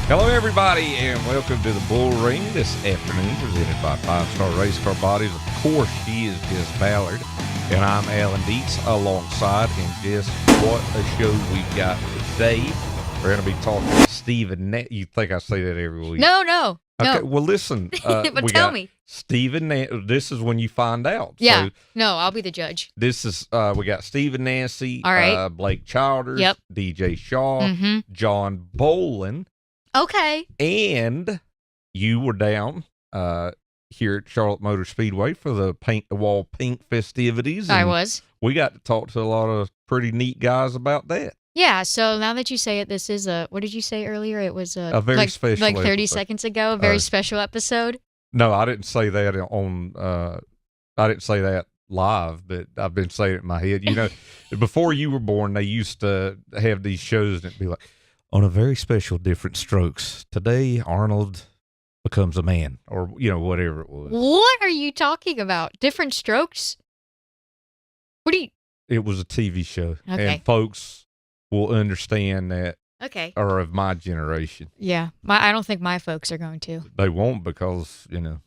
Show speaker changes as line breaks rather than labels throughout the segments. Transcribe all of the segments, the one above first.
Hello, everybody, and welcome to the Bullring this afternoon, presented by Five Star Race Car Bodies. Of course, she is Jess Ballard, and I'm Alan Dietz alongside. And Jess, what a show we've got today. We're going to be talking to Stephen Nasse. You think I say that every week?
No.
Okay, well, listen.
But
we
tell
got
me.
Stephen Nasse. This is when you find out.
Yeah.
So,
no, I'll be the judge.
this is, we got Stephen Nasse,
All right.
Blake Childers,
Yep.
DJ Shaw,
Mm-hmm.
John Bolen.
Okay.
And you were down here at Charlotte Motor Speedway for the Paint the Wall Pink festivities.
I
and
was.
We got to talk to a lot of pretty neat guys about that.
Yeah, so now that you say it, this is what did you say earlier? It was
A very special
like 30
episode.
seconds ago, a very special episode.
No, I didn't say that I didn't say that live, but I've been saying it in my head. You know, before you were born, they used to have these shows and it'd be like, on a very special Different Strokes, today Arnold becomes a man, or, you know, whatever it was.
What are you talking about? Different Strokes? What do you...
It was a TV show.
Okay.
And folks will understand that
Okay.
are of my generation.
Yeah, I don't think my folks are going to.
They won't because, you know,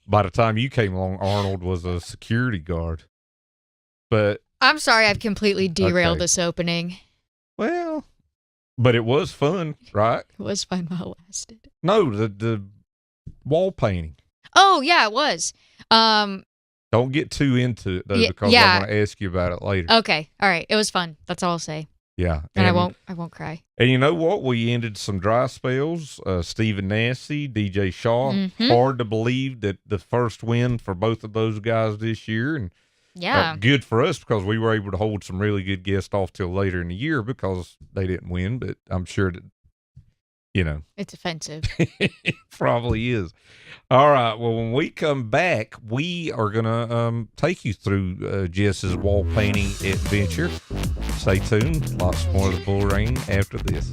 by the time you came along, Arnold was a security guard. But,
I'm sorry I've completely derailed
Okay.
this opening.
well, but it was fun, right?
It was fun while it lasted.
No, the wall painting.
Oh, yeah, it was.
Don't get too into it, though, because
yeah.
I'm going to ask you about it later.
Okay. All right. It was fun. That's all I'll say.
Yeah.
And I won't cry.
And you know what? We ended some dry spells. Stephen Nasse, DJ Shaw.
Mhm.
Hard to believe that the first win for both of those guys this year. And
Yeah.
good for us because we were able to hold some really good guests off till later in the year because they didn't win. But I'm sure that, you know,
It's offensive.
it probably is. All right. Well, when we come back, we are going to take you through Jess's wall painting adventure. Stay tuned. Lots more of the Bullring after this.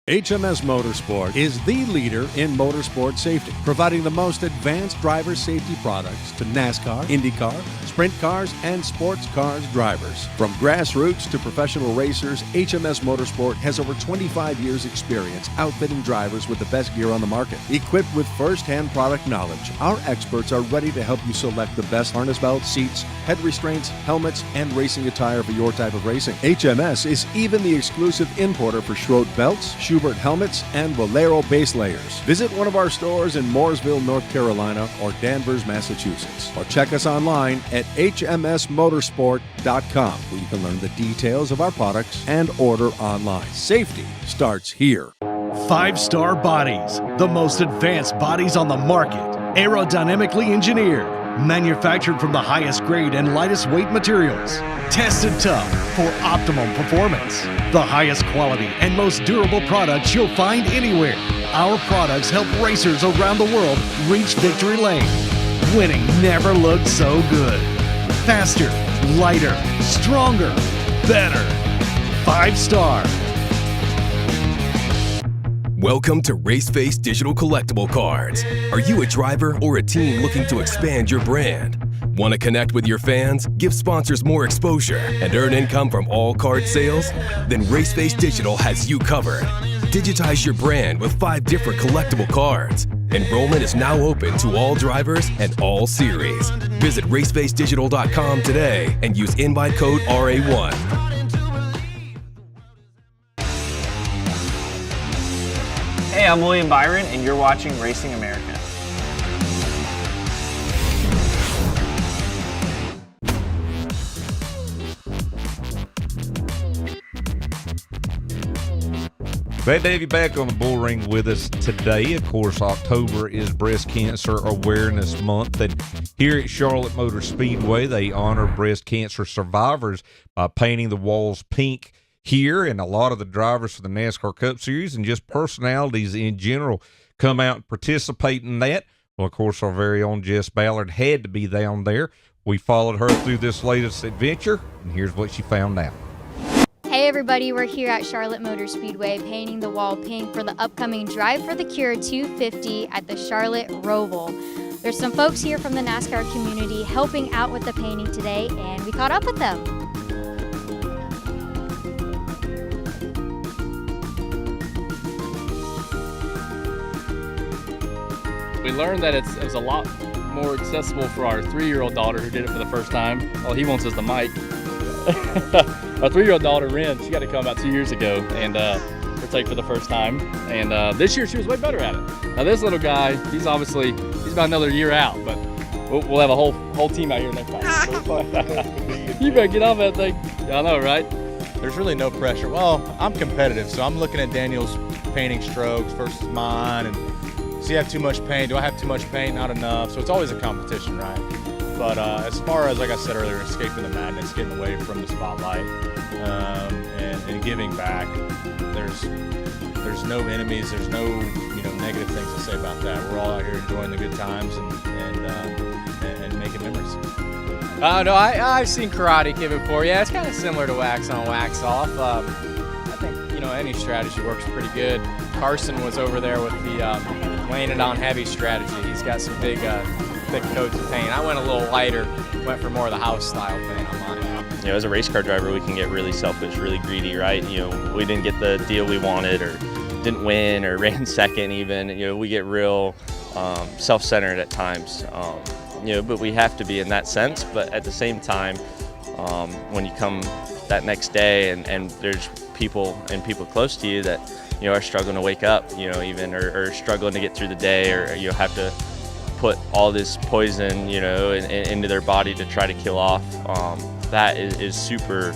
HMS Motorsport is the leader in motorsport safety, providing the most advanced driver safety products to NASCAR, IndyCar, sprint cars, and sports cars drivers. From grassroots to professional racers, HMS Motorsport has over 25 years' experience outfitting drivers with the best gear on the market. Equipped with first-hand product knowledge, our experts are ready to help you select the best harness belts, seats, head restraints, helmets, and racing attire for your type of racing. HMS is even the exclusive importer for Schroed belts, Schubert helmets, and Valero base layers. Visit one of our stores in Mooresville, North Carolina, or Danvers, Massachusetts. Or check us online at hmsmotorsport.com, where you can learn the details of our products and order online. Safety starts here.
5-star bodies, the most advanced bodies on the market, aerodynamically engineered, manufactured from the highest grade and lightest weight materials, tested tough for optimum performance. The highest quality and most durable products you'll find anywhere. Our products help racers around the world reach victory lane. Winning never looked so good. Faster, lighter, stronger, better. 5-star.
Welcome to Raceface Digital Collectible Cards. Are you a driver or a team looking to expand your brand? Want to connect with your fans, give sponsors more exposure, and earn income from all card sales? Then Raceface Digital has you covered. Digitize your brand with 5 different collectible cards. Enrollment is now open to all drivers and all series. Visit racefacedigital.com today and use invite code RA1.
Hey, I'm William Byron, and you're watching Racing America.
Glad to have you back on the Bullring with us today. Of course, October is Breast Cancer Awareness Month, and here at Charlotte Motor Speedway, they honor breast cancer survivors by painting the walls pink here, and a lot of the drivers for the NASCAR Cup Series and just personalities in general come out and participate in that. Well, of course, our very own Jess Ballard had to be down there. We followed her through this latest adventure, and here's what she found out.
Hey everybody, we're here at Charlotte Motor Speedway painting the wall pink for the upcoming Drive for the Cure 250 at the Charlotte Roval. There's some folks here from the NASCAR community helping out with the painting today, and we caught up with them.
We learned that it was a lot more accessible for our 3-year-old daughter who did it for the first time. All he wants is the mic. Our 3-year-old daughter, Ren, she got to come about 2 years ago and partake for the first time. And this year she was way better at it. Now this little guy, he's about another year out, but we'll have a whole team out here next time. You better get off that thing. I know, right?
There's really no pressure. Well, I'm competitive, so I'm looking at Daniel's painting strokes versus mine, and does he have too much paint? Do I have too much paint? Not enough. So it's always a competition, right? But as far as, like I said earlier, escaping the madness, getting away from the spotlight, and giving back, there's no enemies. There's no negative things to say about that. We're all out here enjoying the good times and making memories.
No, I've seen karate kid before. Yeah, it's kind of similar to wax on, wax off. I think any strategy works pretty good. Carson was over there with the laying it on heavy strategy. He's got some big, thick coats of paint. I went a little lighter, went for more of the house style paint on mine.
As a race car driver, we can get really selfish, really greedy, right? We didn't get the deal we wanted, or didn't win, or ran second even. We get real self-centered at times. But we have to be in that sense. But at the same time, when you come that next day and there's people close to you that are struggling to wake up, even or struggling to get through the day, or have to put all this poison, into their body to try to kill off. That is super.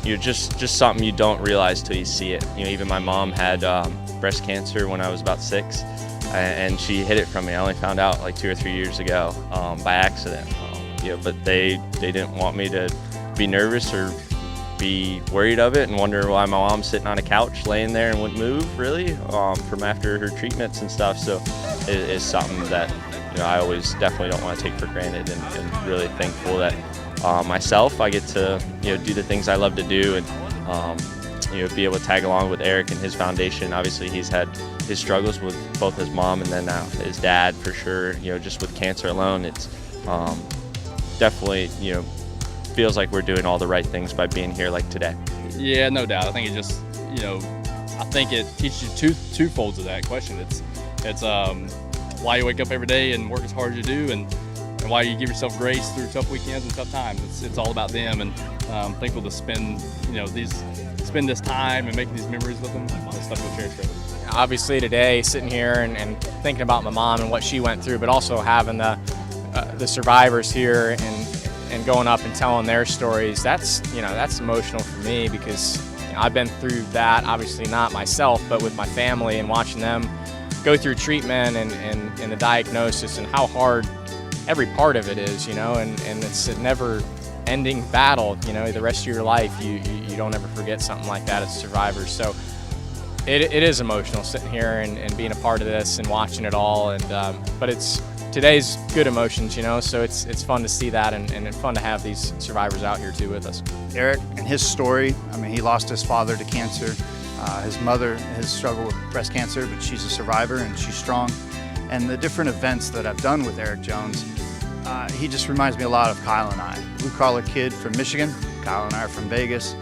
Just something you don't realize till you see it. Even my mom had breast cancer when I was about 6. And she hid it from me. I only found out like 2 or 3 years ago by accident. But they didn't want me to be nervous or be worried of it and wonder why my mom's sitting on a couch laying there and wouldn't move really from after her treatments and stuff. So it is something that I always definitely don't want to take for granted, and really thankful that myself, I get to do the things I love to do, and be able to tag along with Eric and his foundation. Obviously, he's had his struggles with both his mom and then now his dad, for sure. Just with cancer alone, it's definitely feels like we're doing all the right things by being here like today.
Yeah, no doubt. I think it just I think it teaches you two folds of that question. It's why you wake up every day and work as hard as you do, and why you give yourself grace through tough weekends and tough times. It's all about them, and I'm thankful to spend spend this time and making these memories with them. It's stuff we'll cherish forever.
Obviously today, sitting here and thinking about my mom and what she went through, but also having the survivors here and going up and telling their stories, that's emotional for me, because I've been through that, obviously not myself, but with my family, and watching them go through treatment and the diagnosis, and how hard every part of it is, and it's a never-ending battle. The rest of your life, you don't ever forget something like that as a survivor. So it is emotional sitting here and being a part of this and watching it all. And but it's today's good emotions, so it's fun to see that, and fun to have these survivors out here too with us.
Eric and his story, he lost his father to cancer. His mother has struggled with breast cancer, but she's a survivor and she's strong. And the different events that I've done with Eric Jones, he just reminds me a lot of Kyle and I. Blue-collar kid from Michigan, Kyle and I are from Vegas,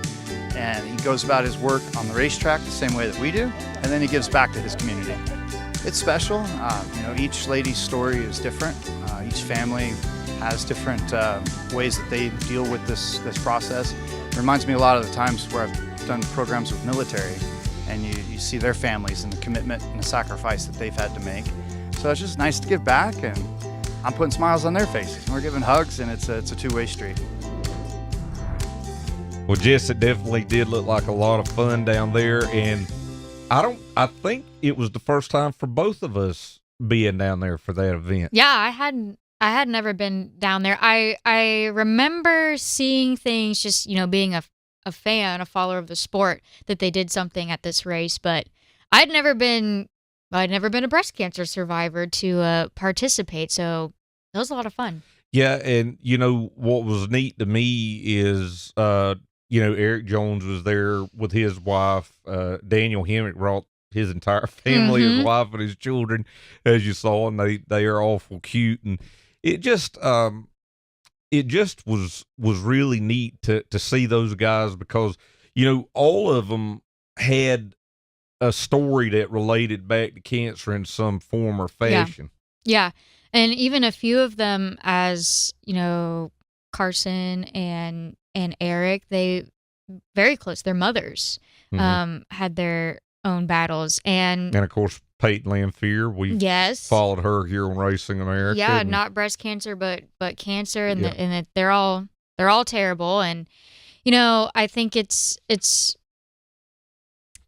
and he goes about his work on the racetrack the same way that we do, and then he gives back to his community. It's special. Each lady's story is different. Each family has different ways that they deal with this process. It reminds me a lot of the times where I've done programs with military, and you see their families and the commitment and the sacrifice that they've had to make. So it's just nice to give back, and I'm putting smiles on their faces. We're giving hugs, and it's a two-way street.
Well, Jess, it definitely did look like a lot of fun down there, and I think it was the first time for both of us being down there for that event.
Yeah, I had never been down there. I remember seeing things, just being a fan, a follower of the sport, that they did something at this race, but I'd never been a breast cancer survivor to participate, so it was a lot of fun.
Yeah, and what was neat to me is Eric Jones was there with his wife. Daniel Hemmick brought his entire family, his wife and his children, as you saw, and they are awful cute, and it just was really neat to see those guys, because all of them had a story that related back to cancer in some form or fashion.
Yeah. And even a few of them, as Carson and Eric, they very close. Their mothers had their own battles, and
of course Peyton Lanphier, we followed her here on Racing America.
Yeah, not breast cancer, but cancer, and they're all terrible. And I think it's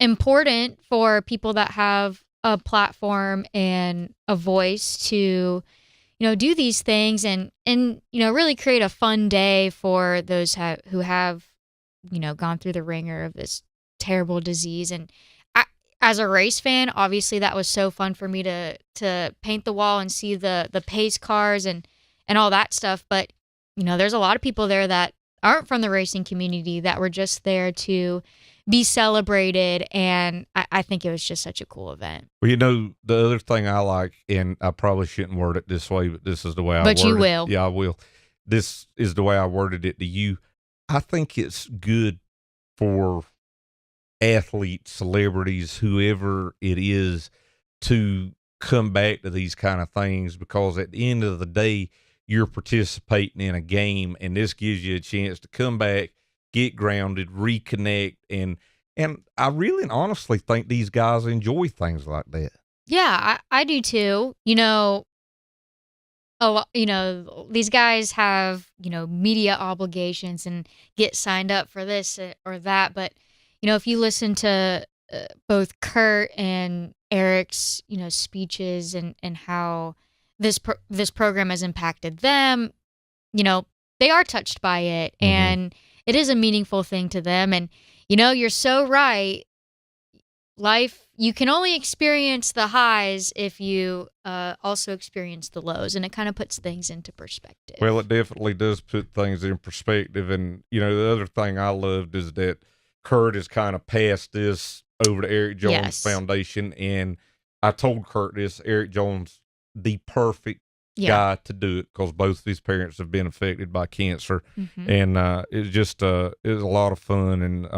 important for people that have a platform and a voice to do these things and really create a fun day for those who have gone through the ringer of this terrible disease. And as a race fan, obviously that was so fun for me to paint the wall and see the pace cars and all that stuff. But there's a lot of people there that aren't from the racing community that were just there to be celebrated, and I think it was just such a cool event.
Well, the other thing I like, and I probably shouldn't word it this way, but this is the way I worded it.
But you will.
Yeah, I will. This is the way I worded it to you. I think it's good for athletes, celebrities, whoever it is, to come back to these kind of things, because at the end of the day, you're participating in a game, and this gives you a chance to come back, get grounded, reconnect, and I really and honestly think these guys enjoy things like that.
Yeah, I do too. These guys have media obligations and get signed up for this or that, but if you listen to both Kurt and Eric's speeches and how this program has impacted them, they are touched by it, and it is a meaningful thing to them. And, you're so right. Life, you can only experience the highs if you also experience the lows, and it kind of puts things into perspective.
Well, it definitely does put things in perspective. And, the other thing I loved is that Kurt has kind of passed this over to Eric Jones Foundation. And I told Kurt this, Eric Jones, the perfect guy to do it, because both of his parents have been affected by cancer. And it was a lot of fun, and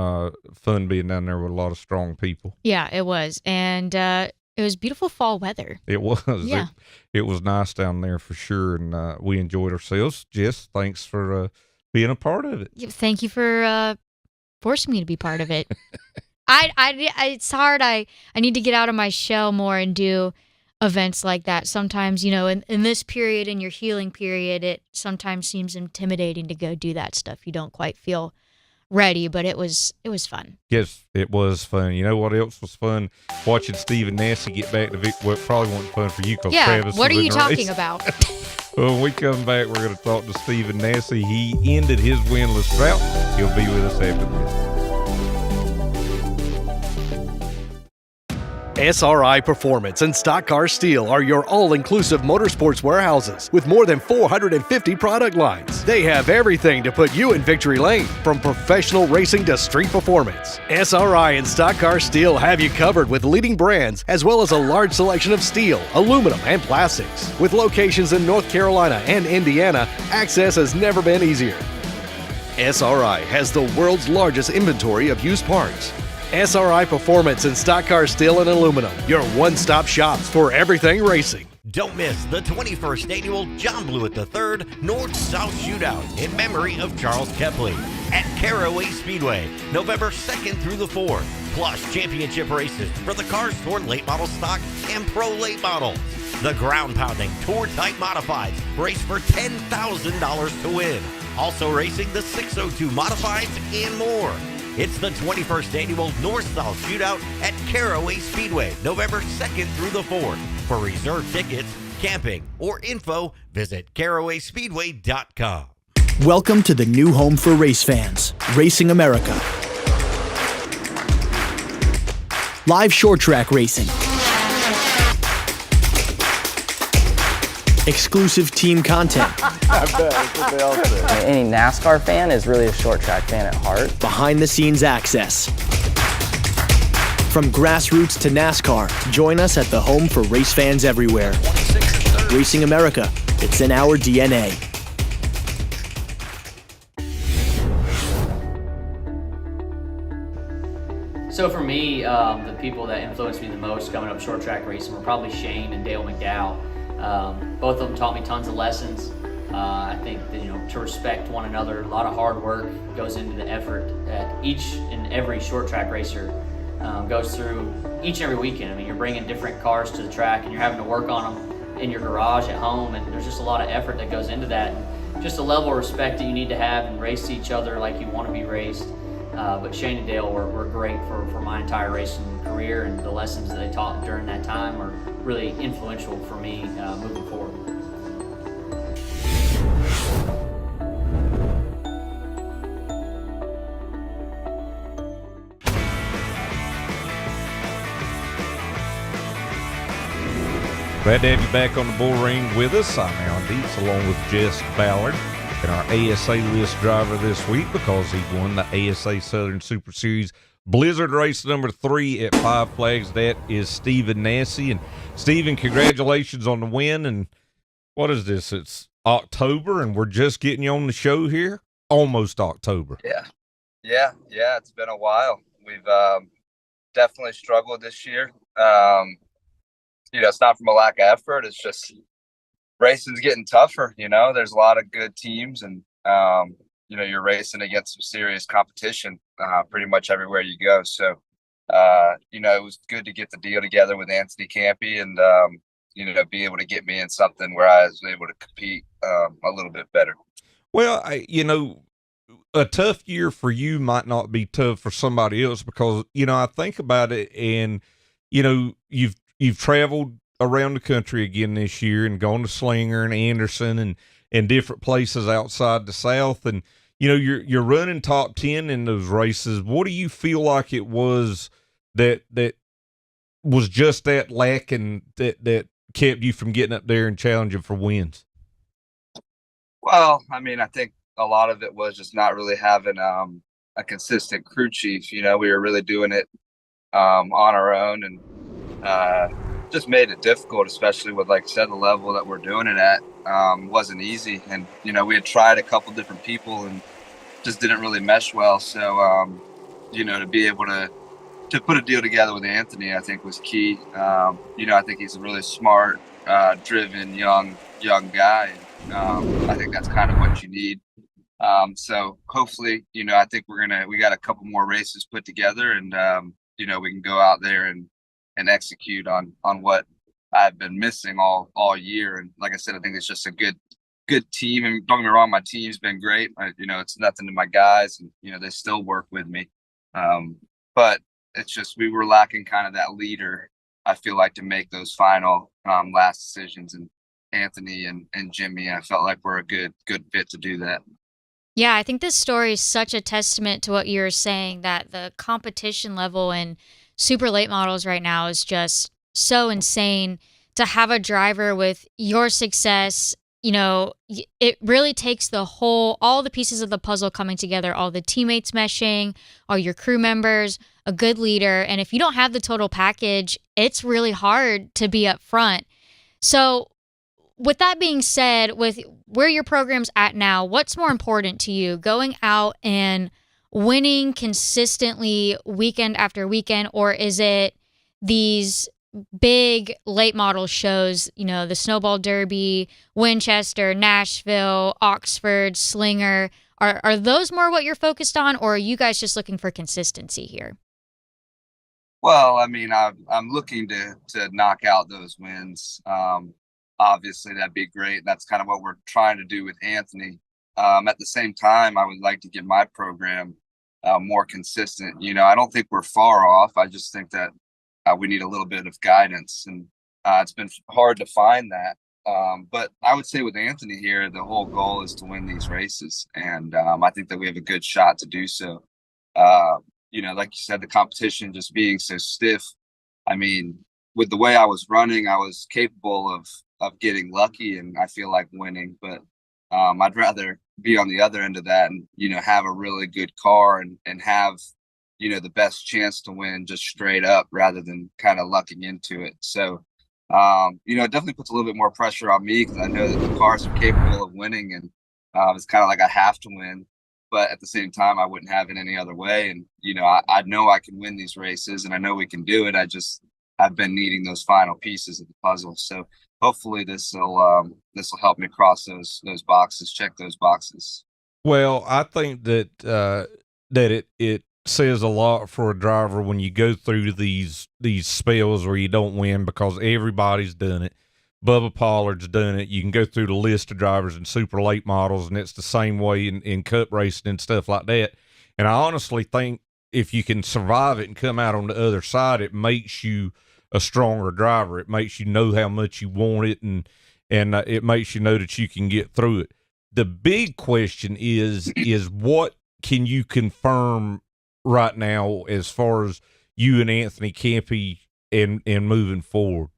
fun being down there with a lot of strong people.
Yeah, it was. And it was beautiful fall weather.
It was. Yeah. It was nice down there for sure, and we enjoyed ourselves. Jess, thanks for being a part of it.
Thank you for forcing me to be part of it. It's hard. I need to get out of my shell more and do events like that. Sometimes, in this period, in your healing period, it sometimes seems intimidating to go do that stuff. You don't quite feel ready, but it was fun.
Yes, it was fun. You know what else was fun? Watching Steve and Nasse get back to Victory. Well, it probably wasn't fun for you, because Travis
what are
was
you
in the race.
talking about?
Well, when we come back, we're going to talk to Steve and Nasse. He ended his winless drought. He'll be with us after this.
SRI Performance and Stock Car Steel are your all-inclusive motorsports warehouses with more than 450 product lines. They have everything to put you in victory lane, from professional racing to street performance. SRI and Stock Car Steel have you covered with leading brands, as well as a large selection of steel, aluminum, and plastics. With locations in North Carolina and Indiana, access has never been easier. SRI has the world's largest inventory of used parts. SRI Performance and Stock Car Steel and Aluminum, your one-stop shops for everything racing.
Don't miss the 21st annual John Blewett III North-South Shootout in memory of Charles Kepley at Caraway Speedway, November 2nd through the 4th, plus championship races for the Cars Torn late model stock and pro late models. The ground-pounding tour-type modifieds race for $10,000 to win. Also racing the 602 modifieds and more. It's the 21st annual North-South Shootout at Caraway Speedway, November 2nd through the 4th. For reserved tickets, camping, or info, visit carawayspeedway.com.
Welcome to the new home for race fans, Racing America. Live short track racing. Exclusive team content.
I bet, that's what they all say. Any NASCAR fan is really a short track fan at heart.
Behind the scenes access. From grassroots to NASCAR, join us at the home for race fans everywhere. Racing America, it's in our DNA.
So for me, the people that influenced me the most coming up short track racing were probably Shane and Dale McDowell. Both of them taught me tons of lessons. I think that, to respect one another, a lot of hard work goes into the effort that each and every short track racer goes through each and every weekend. I mean, you're bringing different cars to the track and you're having to work on them in your garage at home, and there's just a lot of effort that goes into that. And just a level of respect that you need to have and race each other like you want to be raced. But Shane and Dale were great for my entire racing career, and the lessons that they taught during that time are really influential for me moving forward.
Glad to have you back on the Bullring with us. I'm Alan Dietz along with Jess Ballard, and our ASA list driver this week because he won the ASA Southern Super Series Blizzard race number 3 at Five Flags. That is Stephen Nasse. And Stephen, congratulations on the win. And what is this? It's October, and we're just getting you on the show here. Almost October.
Yeah. It's been a while. We've definitely struggled this year. It's not from a lack of effort. It's just racing's getting tougher. There's a lot of good teams, and you're racing against some serious competition pretty much everywhere you go. So it was good to get the deal together with Anthony Campy and be able to get me in something where I was able to compete a little bit better.
Well, a tough year for you might not be tough for somebody else because I think about it, and you've traveled around the country again this year and gone to Slinger and Anderson and different places outside the South. And, you're running top 10 in those races. What do you feel like it was that was just that lacking that kept you from getting up there and challenging for wins?
Well, I think a lot of it was just not really having a consistent crew chief. We were really doing it on our own, and just made it difficult, especially with, like I said, the level that we're doing it at wasn't easy. And, we had tried a couple different people and just didn't really mesh well. So, to be able to put a deal together with Anthony, I think was key. I think he's a really smart, driven, young guy. I think that's kind of what you need. So hopefully, I think we got a couple more races put together, and, we can go out there and execute on what I've been missing all year. And like I said, I think it's just a good team. And don't get me wrong, my team's been great. It's nothing to my guys, and they still work with me. But it's just we were lacking kind of that leader, I feel like, to make those final last decisions. And Anthony and Jimmy, I felt like we're a good fit to do that.
Yeah, I think this story is such a testament to what you're saying, that the competition level in super late models right now is just so insane. To have a driver with your success, it really takes all the pieces of the puzzle coming together, all the teammates meshing, all your crew members, a good leader. And if you don't have the total package, it's really hard to be up front. So with that being said, with where your program's at now, what's more important to you, going out and winning consistently weekend after weekend, or is it these big late model shows, the Snowball Derby, Winchester, Nashville, Oxford, Slinger? Are those more what you're focused on, or are you guys just looking for consistency here?
Well, I'm looking to knock out those wins. Obviously, that'd be great. That's kind of what we're trying to do with Anthony. At the same time, I would like to get my program more consistent. I don't think we're far off. I just think that we need a little bit of guidance, and it's been hard to find that. But I would say with Anthony here, the whole goal is to win these races, and I think that we have a good shot to do so. Like you said, the competition just being so stiff. With the way I was running, I was capable of getting lucky, and I feel like winning. But I'd rather be on the other end of that and, have a really good car and have, the best chance to win just straight up rather than kind of lucking into it. So, it definitely puts a little bit more pressure on me because I know that the cars are capable of winning, and it's kind of like I have to win. but at the same time, I wouldn't have it any other way. And, you know, I know I can win these races and I know we can do it. I've been needing those final pieces of the puzzle. So hopefully this will help me cross those boxes, check those boxes.
Well, I think that it says a lot for a driver when you go through these spells where you don't win, because everybody's done it. Bubba Pollard's done it. You can go through the list of drivers in super late models, and it's the same way in cup racing and stuff like that. And I honestly think if you can survive it and come out on the other side, it makes you a stronger driver. It makes you know how much you want it, and it makes you know that you can get through it. The big question is what can you confirm right now as far as you and Anthony Campy and moving forward?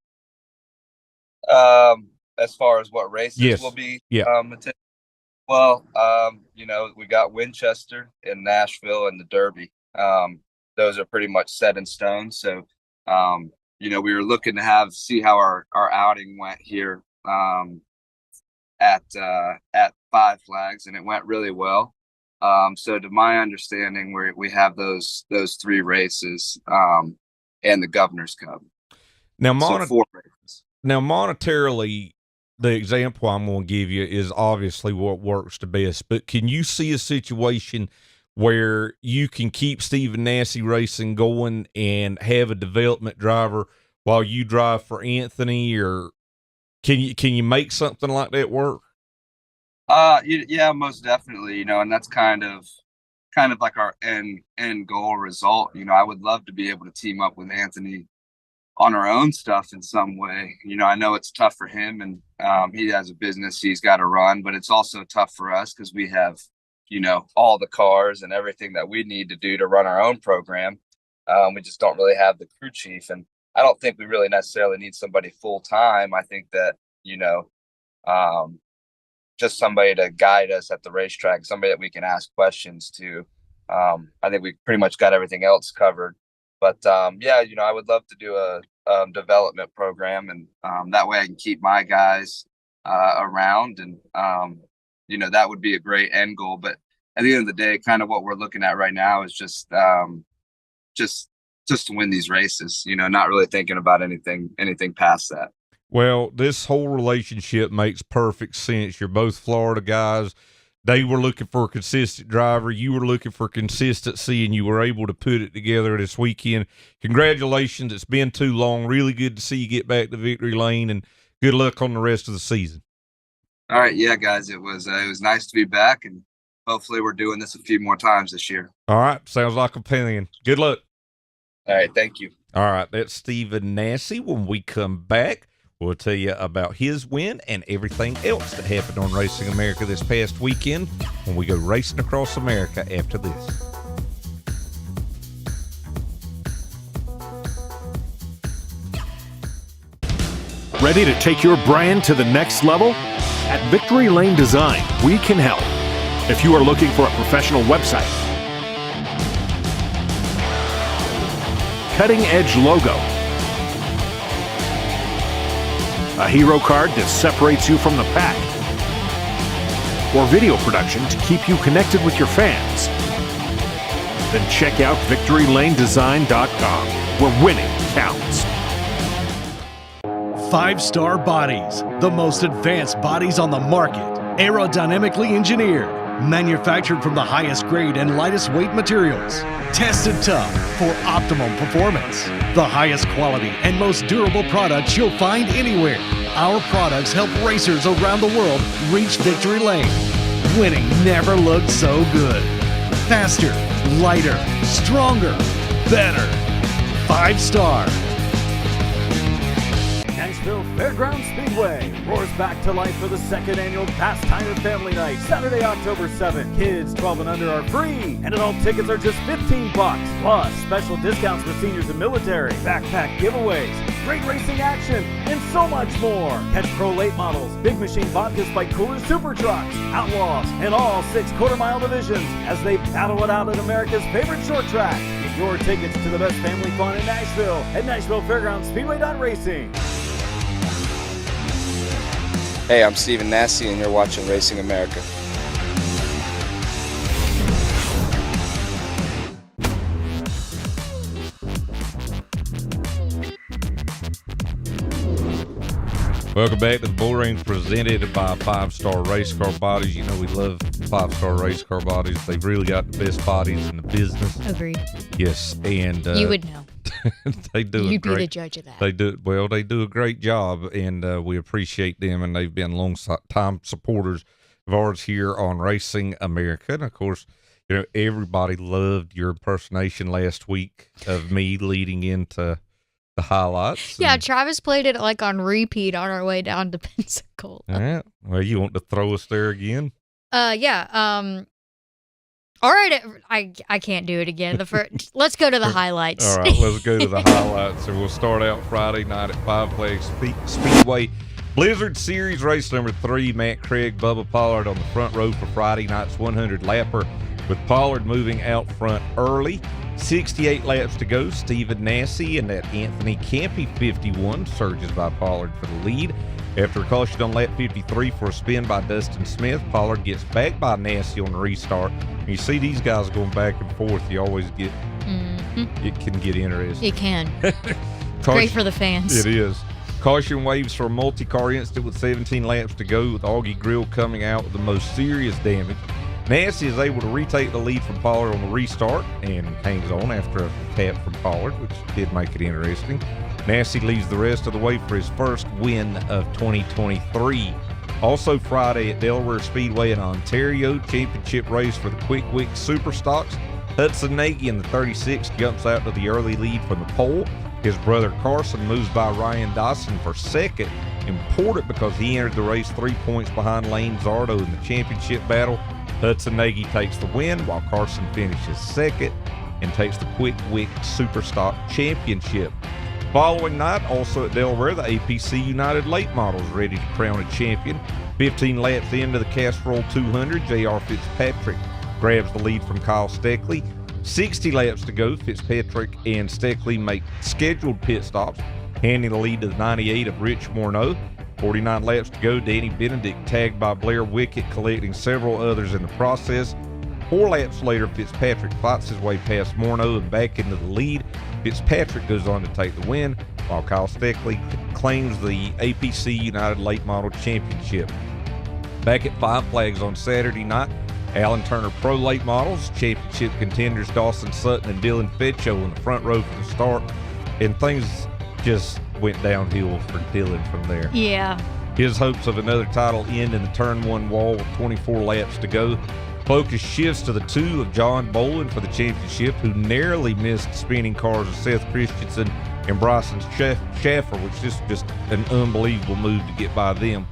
As far as what races will be, well, you know, we got Winchester and Nashville and the Derby. Those are pretty much set in stone. So, you know, we were looking to see how our outing went here at Five Flags, and it went really well. So to my understanding, we have those 3 races and the Governor's Cup.
Now,
4 races.
Now, monetarily, the example I'm going to give you is obviously what works the best. But can you see a situation where you can keep Stephen Nasse Racing going and have a development driver while you drive for Anthony, or can you make something like that work?
Yeah, most definitely. You know, and that's kind of like our end goal result. You know, I would love to be able to team up with Anthony on our own stuff in some way. You know, I know it's tough for him, and he has a business he's got to run, but it's also tough for us because we have, you know, all the cars and everything that we need to do to run our own program. We just don't really have the crew chief, and I don't think we really necessarily need somebody full time. I think that, you know, just somebody to guide us at the racetrack, somebody that we can ask questions to. I think we pretty much got everything else covered. But yeah, you know, I would love to do a development program, and that way I can keep my guys around, and you know, that would be a great end goal. But at the end of the day, kind of what we're looking at right now is just to win these races. You know, not really thinking about anything past that.
Well, this whole relationship makes perfect sense. You're both Florida guys. They were looking for a consistent driver. You were looking for consistency, and you were able to put it together this weekend. Congratulations. It's been too long. Really good to see you get back to victory lane, and good luck on the rest of the season.
All right. Yeah, guys, it was nice to be back, and hopefully we're doing this a few more times this year.
All right. Sounds like a plan. Good luck.
All right. Thank you.
All right. That's Stephen Nasse. When we come back, we'll tell you about his win and everything else that happened on Racing America this past weekend when we go racing across America after this.
Ready to take your brand to the next level? At Victory Lane Design, we can help. If you are looking for a professional website, cutting-edge logo, a hero card that separates you from the pack, or video production to keep you connected with your fans, then check out VictoryLaneDesign.com, where winning counts. 5-star bodies, the most advanced bodies on the market, aerodynamically engineered, manufactured from the highest grade and lightest weight materials, tested tough for optimum performance. The highest quality and most durable products you'll find anywhere. Our products help racers around the world reach victory lane. Winning never looked so good. Faster, lighter, stronger, better. 5-star.
Nashville Fairgrounds Speedway roars back to life for the 2nd annual Pastime Family Night, Saturday, October 7th. Kids 12 and under are free, and adult tickets are just $15. Plus, special discounts for seniors and military, backpack giveaways, great racing action, and so much more. Catch pro late models, big machine vodka spike coolers, super trucks, outlaws, and all 6 quarter-mile divisions as they battle it out at America's favorite short track. Get your tickets to the best family fun in Nashville at Nashville Fairgrounds Speedway.racing.
Hey, I'm Stephen Nasse, and you're watching Racing America.
Welcome back to the Bullring, presented by 5-Star Race Car Bodies. You know we love 5-Star Race Car Bodies. They've really got the best bodies in the business.
Agreed.
Yes, and
you would know.
They do.
You'd be the judge of that.
They do well. They do a great job, and we appreciate them. And they've been long-time supporters of ours here on Racing America. And of course, you know everybody loved your impersonation last week of me leading into the highlights.
Yeah, Travis played it like on repeat on our way down to Pensacola.
Yeah. Well, you want to throw us there again?
Yeah. All right, I can't do it again. Let's go to the highlights.
All right, let's go to the highlights. And we'll start out Friday night at Five Flags Speedway. Blizzard Series race number 3, Matt Craig, Bubba Pollard on the front row for Friday night's 100 lapper, with Pollard moving out front early. 68 laps to go. Stephen Nasse and that Anthony Campy 51 surges by Pollard for the lead. After a caution on lap 53 for a spin by Dustin Smith, Pollard gets back by Nasse on the restart. You see these guys going back and forth. You always get, it can get interesting.
It can. Great for the fans.
It is. Caution waves for a multi-car incident with 17 laps to go, with Augie Grill coming out with the most serious damage. Nasse is able to retake the lead from Pollard on the restart and hangs on after a tap from Pollard, which did make it interesting. Nasse leads the rest of the way for his first win of 2023. Also Friday at Delaware Speedway in Ontario, championship race for the Quick Wick Super Stocks. Hudson Nagy in the 36 jumps out to the early lead from the pole. His brother Carson moves by Ryan Dawson for second. Important because he entered the race 3 points behind Lane Zardo in the championship battle. Hudson Nagy takes the win, while Carson finishes second and takes the Quick Wick Superstock Championship. Following night, also at Delaware, the APC United Late Model is ready to crown a champion. 15 laps into the Castrol 200, J.R. Fitzpatrick grabs the lead from Kyle Steckley. 60 laps to go, Fitzpatrick and Steckley make scheduled pit stops, handing the lead to the 98 of Rich Morneau. 49 laps to go, Danny Benedict tagged by Blair Wickett, collecting several others in the process. 4 laps later, Fitzpatrick fights his way past Morneau and back into the lead. Fitzpatrick goes on to take the win, while Kyle Steckley claims the APC United Late Model Championship. Back at Five Flags on Saturday night, Alan Turner Pro Late Models, championship contenders Dawson Sutton and Dylan Fetcho in the front row for the start, and things just went downhill for Dylan from there.
Yeah.
His hopes of another title end in the turn 1 wall with 24 laps to go. Focus shifts to the 2 of John Bolen for the championship, who narrowly missed spinning cars of Seth Christensen and Bryson Schaffer, which is just an unbelievable move to get by them.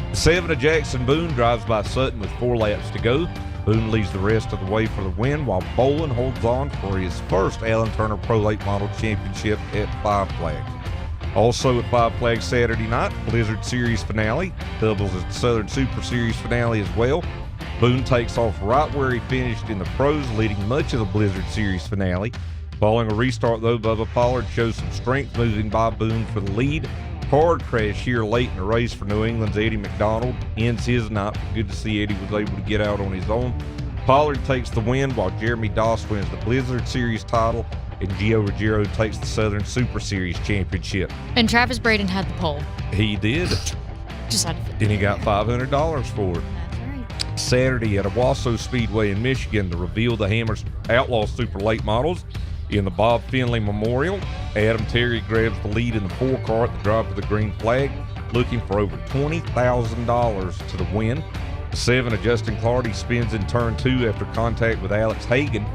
The 7 of Jackson Boone drives by Sutton with 4 laps to go. Boone leads the rest of the way for the win, while Bolen holds on for his first Alan Turner Pro Late Model Championship at Five Flags. Also at Five Flags Saturday night, Blizzard Series finale, doubles as the Southern Super Series finale as well. Boone takes off right where he finished in the pros, leading much of the Blizzard Series finale. Following a restart though, Bubba Pollard shows some strength, moving by Boone for the lead. Hard crash here late in the race for New England's Eddie McDonald ends his night. Good to see Eddie was able to get out on his own. Pollard takes the win, while Jeremy Doss wins the Blizzard Series title, and Gio Ruggiero takes the Southern Super Series championship.
And Travis Braden had the pole.
He did.
Just had to.
Then he got $500 for it.
That's right.
Saturday at Owasso Speedway in Michigan to reveal the Hammers Outlaw Super Late Models in the Bob Finley Memorial. Adam Terry grabs the lead in the 4-car at the drop of the green flag, looking for over $20,000 to the win. The 7 of Justin Clardy spins in turn 2 after contact with Alex Hagan.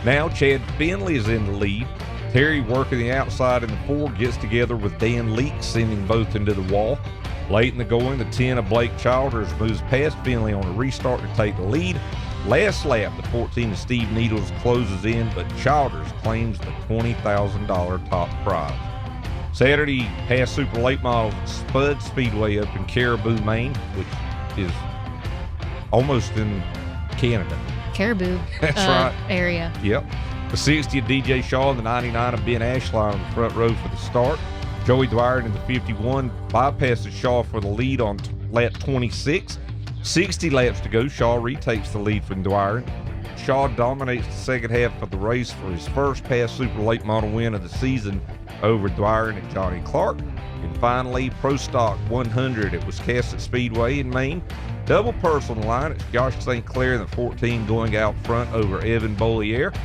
Now Chad Finley is in the lead. Terry, working the outside in the 4, gets together with Dan Leake, sending both into the wall. Late in the going, the 10 of Blake Childers moves past Finley on a restart to take the lead. Last lap, the 14 of Steve Needles closes in, but Childers claims the $20,000 top prize. Saturday, past Super Late Models at Spud Speedway up in Caribou, Maine, which is almost in Canada.
Caribou
That's right.
Area.
Yep. The 60 of DJ Shaw and the 99 of Ben Ashline on the front row for the start. Joey Dwyer in the 51 bypasses Shaw for the lead on lap 26. 60 laps to go. Shaw retakes the lead from Dwyer. Shaw dominates the second half of the race for his first past Super Late Model win of the season over Dwyer and Johnny Clark. And finally, Pro Stock 100 at Wiscasset Speedway in Maine. Double personal line. It's Josh St. Clair in the 14 going out front over Evan Bollier.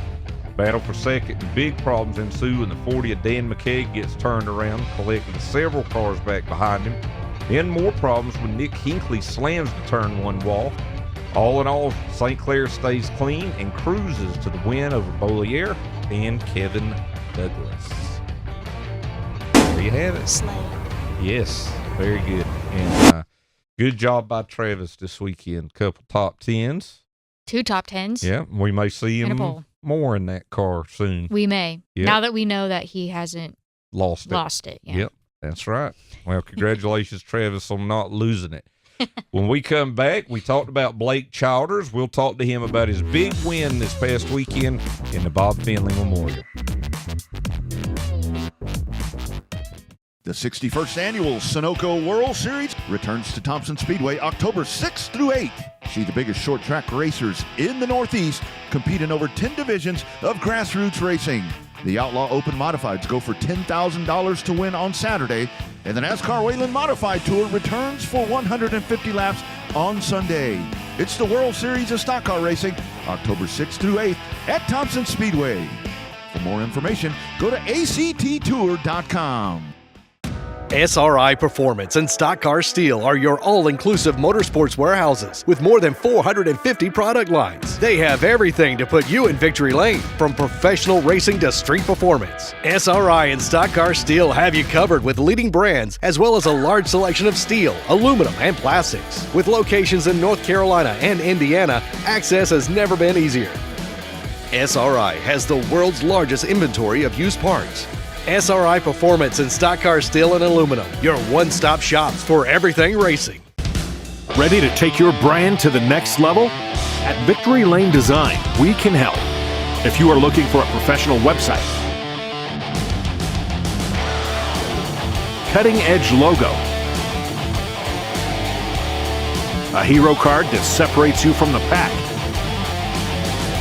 Battle for second and big problems ensue when the 40 of Dan McKay gets turned around, collecting several cars back behind him. Then more problems when Nick Hinckley slams the turn one wall. All in all, St. Clair stays clean and cruises to the win over Bollier and Kevin Douglas. There you have it.
Slay.
Yes, very good. And good job by Travis this weekend. Couple top 10s.
2 top 10s.
Yeah, we may see
And a
him
pole.
more in that car soon.
We may.
Yep.
Now that we know that he hasn't
Lost it.
Yeah.
Yep, that's right. Well, congratulations, Travis, on not losing it. When we come back, we talked about Blake Childers. We'll talk to him about his big win this past weekend in the Bob Finley Memorial.
The 61st Annual Sunoco World Series returns to Thompson Speedway October 6th through 8th. See the biggest short track racers in the Northeast compete in over 10 divisions of grassroots racing. The Outlaw Open Modifieds go for $10,000 to win on Saturday, and the NASCAR Wayland Modified Tour returns for 150 laps on Sunday. It's the World Series of Stock Car Racing, October 6th through 8th at Thompson Speedway. For more information, go to acttour.com.
SRI Performance and Stock Car Steel are your all-inclusive motorsports warehouses with more than 450 product lines. They have everything to put you in victory lane, from professional racing to street performance. SRI and Stock Car Steel have you covered with leading brands as well as a large selection of steel, aluminum, and plastics. With locations in North Carolina and Indiana, access has never been easier. SRI has the world's largest inventory of used parts. SRI Performance and Stock Car Steel and Aluminum, your one-stop shops for everything racing.
Ready to take your brand to the next level? At Victory Lane Design, we can help. If you are looking for a professional website, cutting-edge logo, a hero card that separates you from the pack,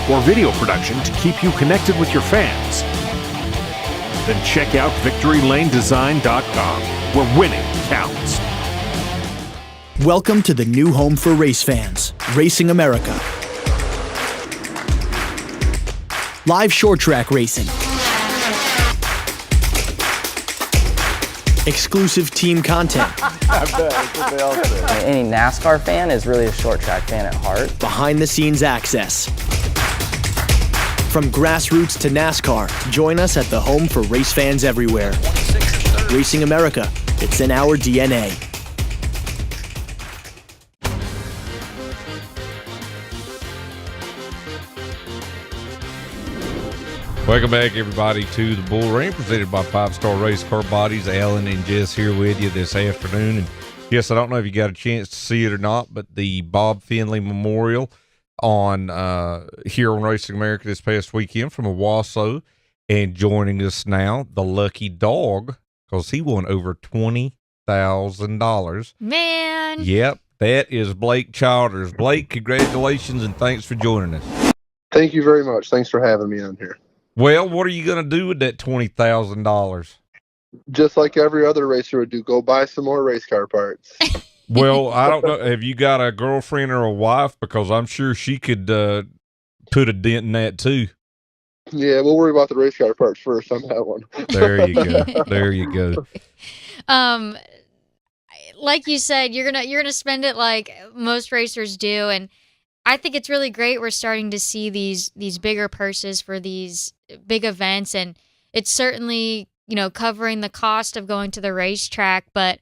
or video production to keep you connected with your fans, then check out VictoryLaneDesign.com, where winning counts.
Welcome to the new home for race fans, Racing America. Live short track racing. Exclusive team content.
I bet, that's what they all say. Any NASCAR fan is really a short track fan at heart.
Behind the scenes access. From grassroots to NASCAR, join us at the home for race fans everywhere. Racing America, it's in our DNA.
Welcome back, everybody, to the Bullring, presented by 5-Star Race Car Bodies. Alan and Jess here with you this afternoon. And yes, I don't know if you got a chance to see it or not, but the Bob Finley Memorial on here on Racing America this past weekend from Owasso, and joining us now, the lucky dog, because he won over $20,000.
Man.
Yep, that is Blake Childers. Blake, congratulations and thanks for joining us.
Thank you very much. Thanks for having me on here.
Well, what are you going to do with that $20,000?
Just like every other racer would do, go buy some more race car parts.
Well, I don't know. Have you got a girlfriend or a wife? Because I'm sure she could put a dent in that too.
Yeah, we'll worry about the race car parts first on that one.
There you go. There you go.
Like you said, you're gonna spend it like most racers do, and I think it's really great we're starting to see these bigger purses for these big events, and it's certainly, covering the cost of going to the racetrack, but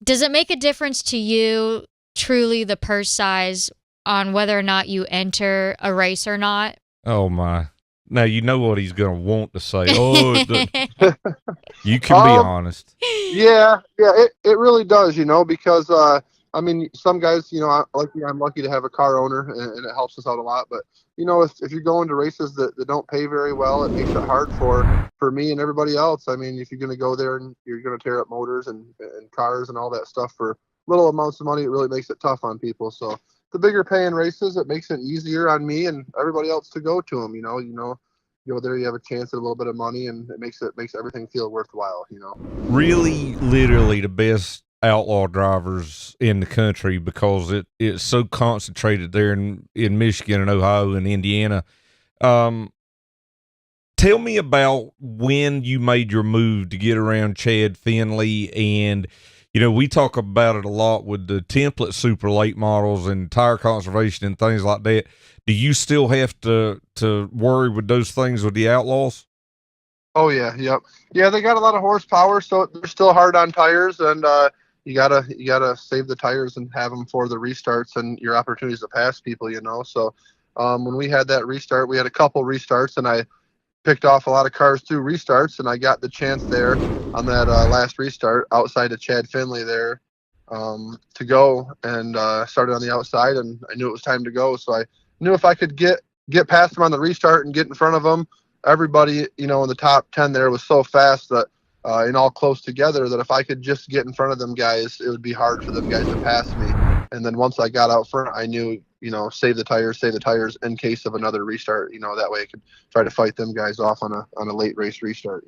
does it make a difference to you, truly, the purse size on whether or not you enter a race or not?
Oh, my. Now, you know what he's going to want to say. Oh, you can be honest.
Yeah, it really does, because, some guys, I'm lucky to have a car owner, and it helps us out a lot, but, if you're going to races that don't pay very well, it makes it hard for me and everybody else. If you're going to go there and you're going to tear up motors and cars and all that stuff for little amounts of money, it really makes it tough on people. So the bigger paying races, it makes it easier on me and everybody else to go to them. you go there, you have a chance at a little bit of money, and it makes everything feel worthwhile.
Really, literally the best outlaw drivers in the country, because it's so concentrated there in Michigan and Ohio and Indiana. Tell me about when you made your move to get around Chad Finley. And, we talk about it a lot with the template super late models and tire conservation and things like that. Do you still have to worry with those things with the Outlaws?
Oh yeah, yep. Yeah, they got a lot of horsepower, so they're still hard on tires, and you gotta save the tires and have them for the restarts and your opportunities to pass people. So when we had that restart, we had a couple restarts, and I picked off a lot of cars through restarts, and I got the chance there on that last restart outside of Chad Finley there to go, and started on the outside, and I knew it was time to go. So I knew if I could get past him on the restart and get in front of him, everybody, in the top 10 there was so fast that and all close together that if I could just get in front of them guys, it would be hard for them guys to pass me. And then once I got out front, I knew, save the tires in case of another restart. That way I could try to fight them guys off on a late race restart.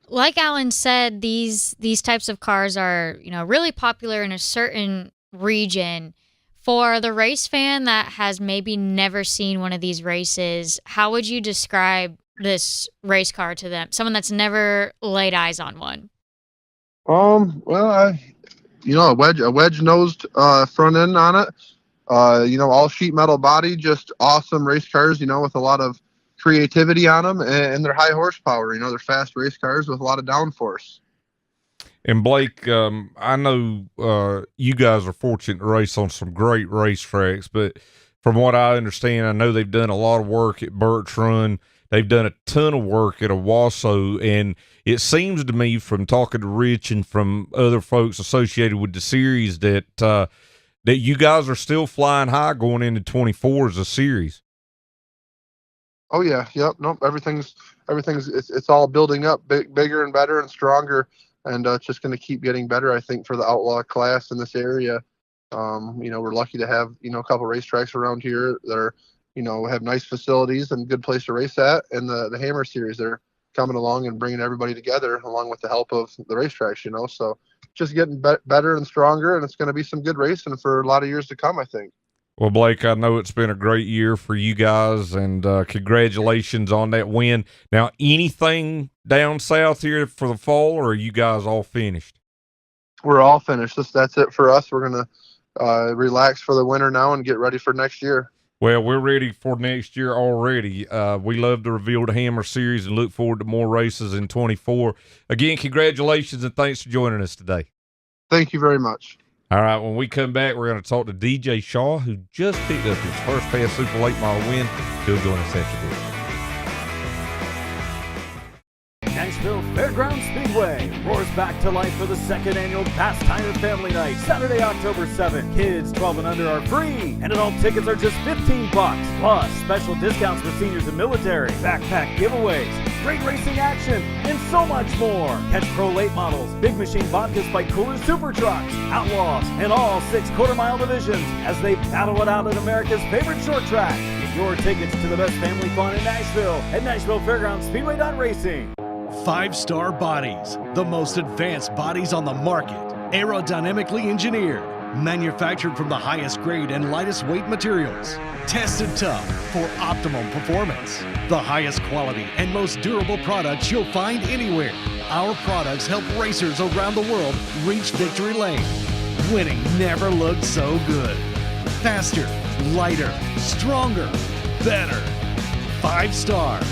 Like Alan said, these types of cars are, really popular in a certain region. For the race fan that has maybe never seen one of these races, how would you describe this race car to them? Someone that's never laid eyes on one.
Well, a wedge nosed front end on it. All sheet metal body, just awesome race cars. With a lot of creativity on them, and they're high horsepower. They're fast race cars with a lot of downforce.
And Blake, I know you guys are fortunate to race on some great racetracks, but from what I understand, I know they've done a lot of work at Burt's Run. They've done a ton of work at Owasso, and it seems to me from talking to Rich and from other folks associated with the series that that you guys are still flying high going into 24 as a series.
Oh yeah, yep. Nope. Everything's it's all building up bigger and better and stronger. And it's just going to keep getting better, I think, for the outlaw class in this area. We're lucky to have, a couple racetracks around here that are, have nice facilities and good place to race at. And the Hammer Series, they're coming along and bringing everybody together along with the help of the racetracks, So just getting better and stronger, and it's going to be some good racing for a lot of years to come, I think.
Well, Blake, I know it's been a great year for you guys, and congratulations on that win. Now, anything down south here for the fall, or are you guys all finished?
We're all finished. That's it for us. We're going to relax for the winter now and get ready for next year.
Well, we're ready for next year already. We love to reveal the Hammer Series and look forward to more races in 24. Again, congratulations, and thanks for joining us today.
Thank you very much.
All right, when we come back, we're going to talk to DJ Shaw, who just picked up his first pass super late model win. He'll join us after this.
Nashville Fairgrounds Speedway roars back to life for the second annual Bass Tire Family Night, Saturday, October 7th. Kids 12 and under are free, and adult tickets are just $15. Plus, special discounts for seniors and military, backpack giveaways, great racing action, and so much more. Catch pro late models, big machine vodkas by Cooler Super Trucks, Outlaws, and all 6 quarter-mile divisions as they battle it out at America's favorite short track. Get your tickets to the best family fun in Nashville at NashvilleFairgroundsSpeedway.racing.
5-star bodies, the most advanced bodies on the market, aerodynamically engineered, manufactured from the highest grade and lightest weight materials, tested tough for optimum performance, the highest quality and most durable products you'll find anywhere. Our products help racers around the world reach victory lane. Winning never looked so good. Faster, lighter, stronger, better. 5-star.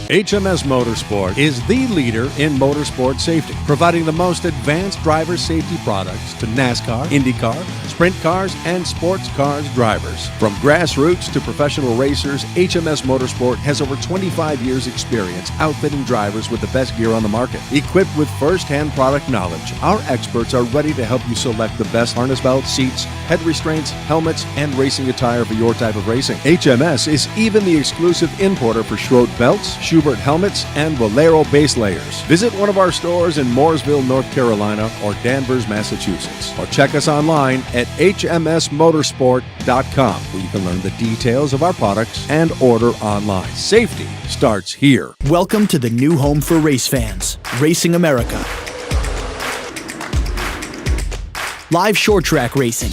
HMS Motorsport is the leader in motorsport safety, providing the most advanced driver safety products to NASCAR, IndyCar, sprint cars, and sports cars drivers. From grassroots to professional racers, HMS Motorsport has over 25 years experience outfitting drivers with the best gear on the market. Equipped with first-hand product knowledge, our experts are ready to help you select the best harness belt, seats, head restraints, helmets, and racing attire for your type of racing. HMS is even the exclusive importer for Schroed belts, Schubert helmets, and Valero base layers. Visit one of our stores in Mooresville, North Carolina, or Danvers, Massachusetts. Or check us online at hmsmotorsport.com, where you can learn the details of our products and order online. Safety starts here.
Welcome to the new home for race fans, Racing America. Live short track racing.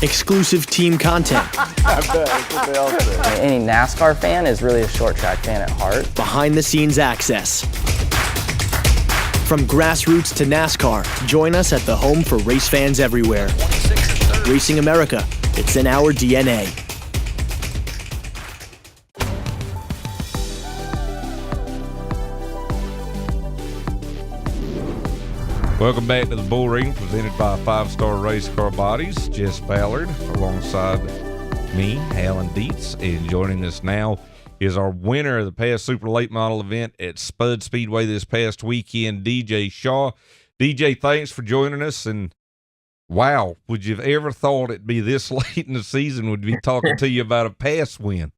Exclusive team content.
I bet, that's what they all say. Any NASCAR fan is really a short track fan at heart.
Behind the scenes access. From grassroots to NASCAR, join us at the home for race fans everywhere. Racing America, it's in our DNA.
Welcome back to the Bullring, presented by Five Star Race Car Bodies. Jess Ballard alongside me, Alan Dietz, and joining us now is our winner of the past Super Late Model event at Spud Speedway this past weekend, DJ Shaw. DJ, thanks for joining us. And wow, would you have ever thought it'd be this late in the season? Would be talking to you about a past win?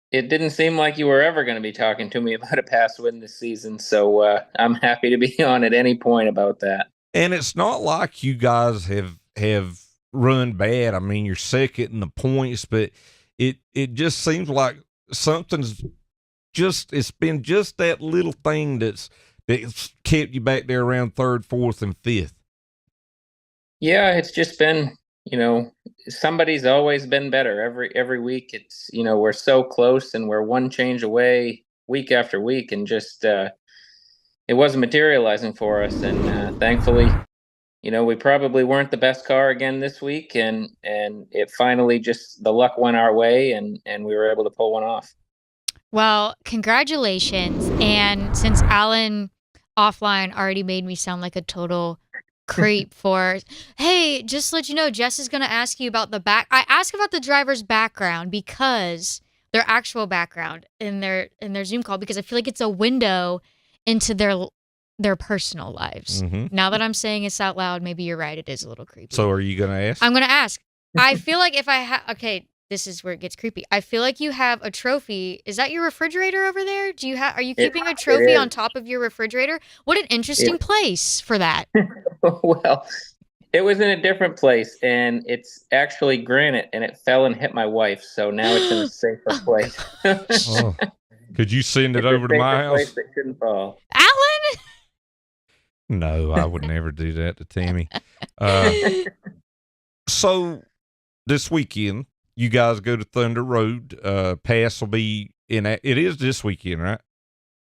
It didn't seem like you were ever going to be talking to me about a past win this season, so I'm happy to be on at any point about that.
And it's not like you guys have run bad. I mean, you're second in the points, but it just seems like something's it's been just that little thing that's kept you back there around third, fourth, and fifth.
Yeah, it's just been, somebody's always been better every week. It's, we're so close and we're one change away week after week, and just it wasn't materializing for us. And thankfully, we probably weren't the best car again this week, and it finally just, the luck went our way, and we were able to pull one off.
Well, congratulations. And since Alan offline already made me sound like a total creep for, hey, just to let you know, Jess is going to ask you about I asked about the driver's background, because their actual background in their Zoom call, because I feel like it's a window into their personal lives.
Mm-hmm.
Now that I'm saying this out loud, maybe you're right, it is a little creepy.
So are you going to ask?
I'm going to ask. I feel like if I okay, this is where it gets creepy. I feel like you have a trophy. Is that your refrigerator over there? Are you keeping a trophy on top of your refrigerator? What an interesting place for that.
Well, it was in a different place, and it's actually granite, and it fell and hit my wife, so now it's in a safer place.
Oh. Could you send it over to my house?
Place that shouldn't fall.
Alan?
No, I would never do that to Tammy. So this weekend, you guys go to Thunder Road. Pass will be it is this weekend, right?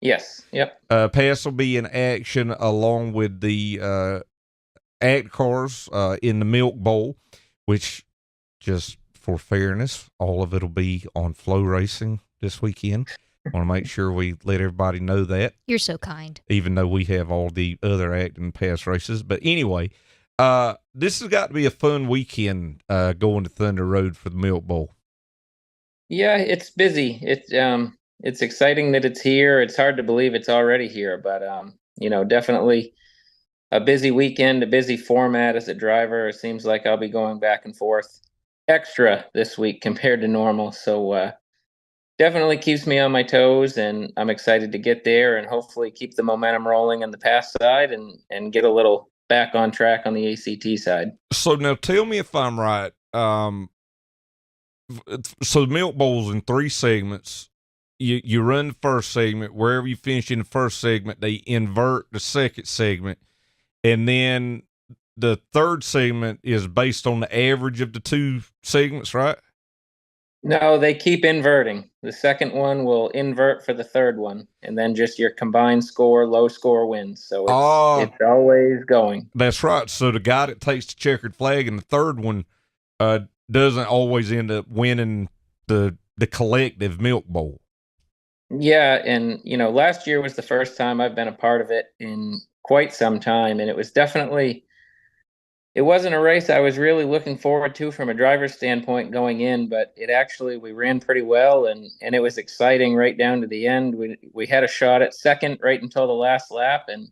Yes. Yep.
Pass will be in action along with the Act cars in the Milk Bowl, which, just for fairness, all of it will be on Flow Racing this weekend. Want to make sure we let everybody know that.
You're so kind.
Even though we have all the other Act and Pass races. But anyway, this has got to be a fun weekend going to Thunder Road for the Milk Bowl.
Yeah, it's busy. It's exciting that it's here. It's hard to believe it's already here, but definitely a busy weekend, a busy format as a driver. It seems like I'll be going back and forth extra this week compared to normal. So definitely keeps me on my toes, and I'm excited to get there and hopefully keep the momentum rolling on the pass side and get a little back on track on the ACT side.
So now tell me if I'm right. So the Milk Bowl's in 3 segments. You run the first segment. Wherever you finish in the first segment, they invert the second segment. And then the third segment is based on the average of the 2 segments, right?
No, they keep inverting. The second one will invert for the third one, and then just your combined score, low score wins. So it's always going.
That's right. So the guy that takes the checkered flag in the third one doesn't always end up winning the collective Milk Bowl.
Yeah, and last year was the first time I've been a part of it in quite some time, and it wasn't a race I was really looking forward to from a driver's standpoint going in, but we ran pretty well, and it was exciting right down to the end. We had a shot at second right until the last lap, and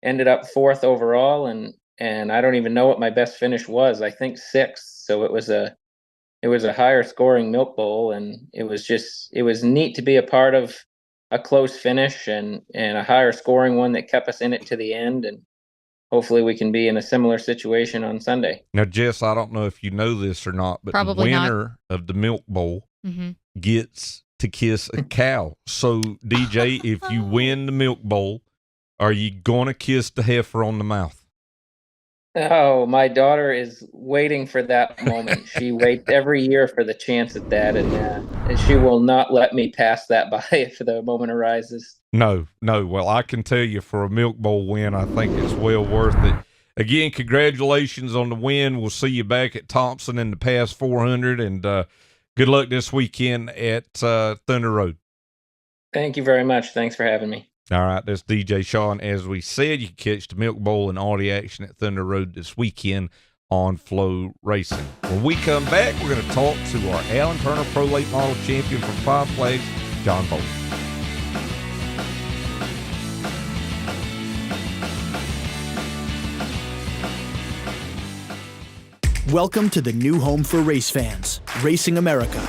ended up 4th overall, and I don't even know what my best finish was. I think 6th. So it was a higher scoring Milk Bowl, and it was neat to be a part of a close finish and a higher scoring one that kept us in it to the end. And hopefully we can be in a similar situation on Sunday.
Now, Jess, I don't know if you know this or not, but
Probably
the
not.
winner of the Milk Bowl
Mm-hmm.
gets to kiss a cow. So, DJ, if you win the Milk Bowl, are you going to kiss the heifer on the mouth?
Oh, my daughter is waiting for that moment. She waits every year for the chance at that, and she will not let me pass that by if the moment arises.
No. Well, I can tell you for a Milk Bowl win, I think it's well worth it. Again, congratulations on the win. We'll see you back at Thompson in the past 400, and good luck this weekend at Thunder Road.
Thank you very much. Thanks for having me.
All right, that's DJ Sean. As we said, you can catch the Milk Bowl and all the action at Thunder Road this weekend on Flow Racing. When we come back, we're going to talk to our Alan Turner Pro Late Model champion from Five Flags, John Bolen.
Welcome to the new home for race fans, Racing America.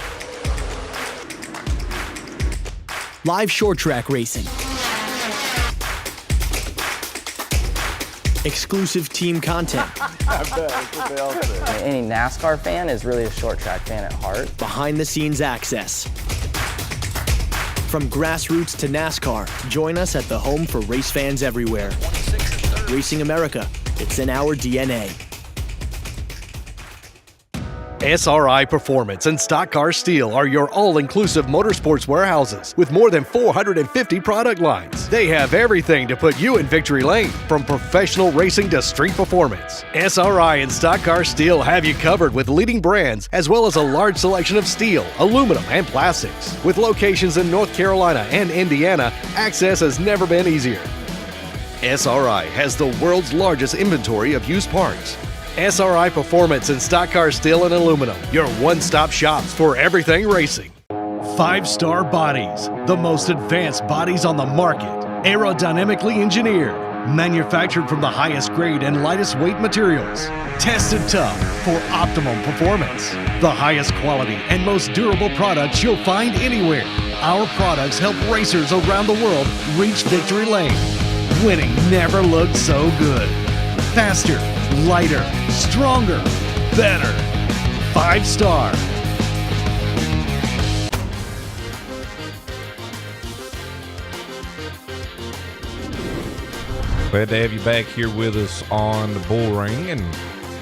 Live short track racing. Exclusive team content.
Any NASCAR fan is really a short track fan at heart.
Behind the scenes access. From grassroots to NASCAR, join us at the home for race fans everywhere. Racing America, it's in our DNA.
SRI Performance and Stock Car Steel are your all-inclusive motorsports warehouses with more than 450 product lines. They have everything to put you in victory lane, from professional racing to street performance. SRI and Stock Car Steel have you covered with leading brands as well as a large selection of steel, aluminum, and plastics. With locations in North Carolina and Indiana, access has never been easier. SRI has the world's largest inventory of used parts. SRI Performance and Stock Car Steel and Aluminum, your one-stop shops for everything racing. 5-star bodies, the most advanced bodies on the market, aerodynamically engineered, manufactured from the highest grade and lightest weight materials, tested tough for optimum performance. The highest quality and most durable products you'll find anywhere. Our products help racers around the world reach victory lane. Winning never looked so good. Faster, lighter, stronger, better. 5-star.
Glad to have you back here with us on the Bullring and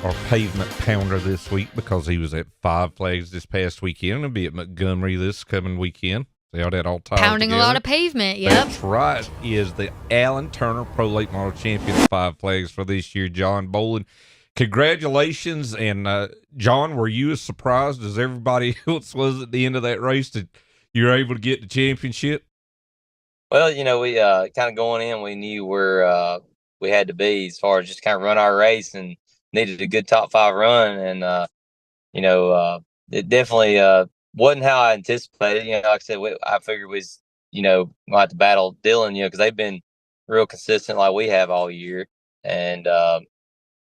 our pavement pounder this week, because he was at Five Flags this past weekend. He'll be at Montgomery this coming weekend. See how that all ties
Pounding
together.
a lot of pavement, yep.
That's right. He is the Alan Turner Pro Late Model champion at Five Flags for this year, John Bolen. Congratulations. And John, were you as surprised as everybody else was at the end of that race that you were able to get the championship?
Well, you know, we kind of going in, we knew where we had to be as far as just kind of run our race, and needed a good top 5 run. And, you know, it definitely wasn't how I anticipated. You know, like I said, I figured we was, you know, going to have to battle Dylan, you know, because they've been real consistent like we have all year. And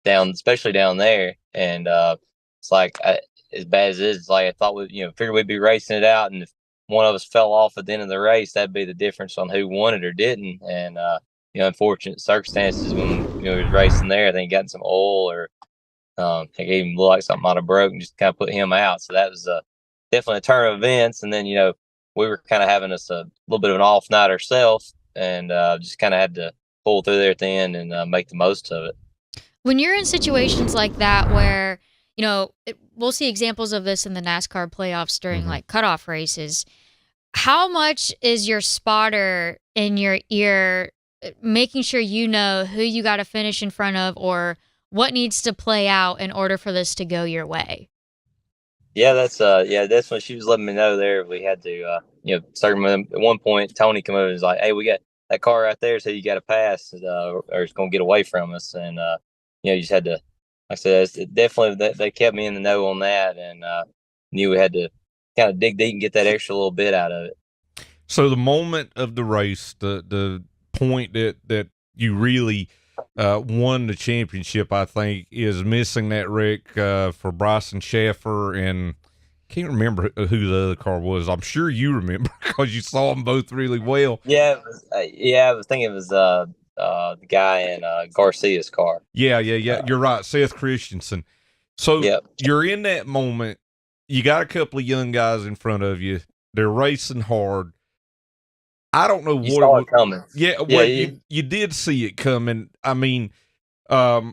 especially down there. And it's like, as bad as it is, it's like I thought figured we'd be racing it out. And if one of us fell off at the end of the race, that'd be the difference on who won it or didn't. And, you know, unfortunate circumstances when, you know, he was racing there, I think he got in some oil, or I think it even looked like something might have broke and just kind of put him out. So that was definitely a turn of events. And then, you know, we were kind of having us a little bit of an off night ourselves, and just kind of had to pull through there at the end and make the most of it.
When you're in situations like that where, you know, we'll see examples of this in the NASCAR playoffs during like cutoff races, how much is your spotter in your ear making sure you know who you got to finish in front of or what needs to play out in order for this to go your way?
Yeah, that's what she was letting me know there. We had to, you know, at one point, Tony came over and was like, "Hey, we got that car right there, so you got to pass, or it's going to get away from us." And, you know, you just had to, like I said, definitely they kept me in the know on that, and knew we had to kind of dig deep and get that extra little bit out of it.
So the moment of the race, the point that you really won the championship, I think, is missing that wreck for Bryson Schaffer, and can't remember who the other car was. I'm sure you remember because you saw them both really well.
Yeah, I was thinking it was the guy in Garcia's car.
Yeah. You're right, Seth Christensen. So you're in that moment. You got a couple of young guys in front of you. They're racing hard. I don't know
You
what
saw it coming.
Yeah, well, you did see it coming. I mean, how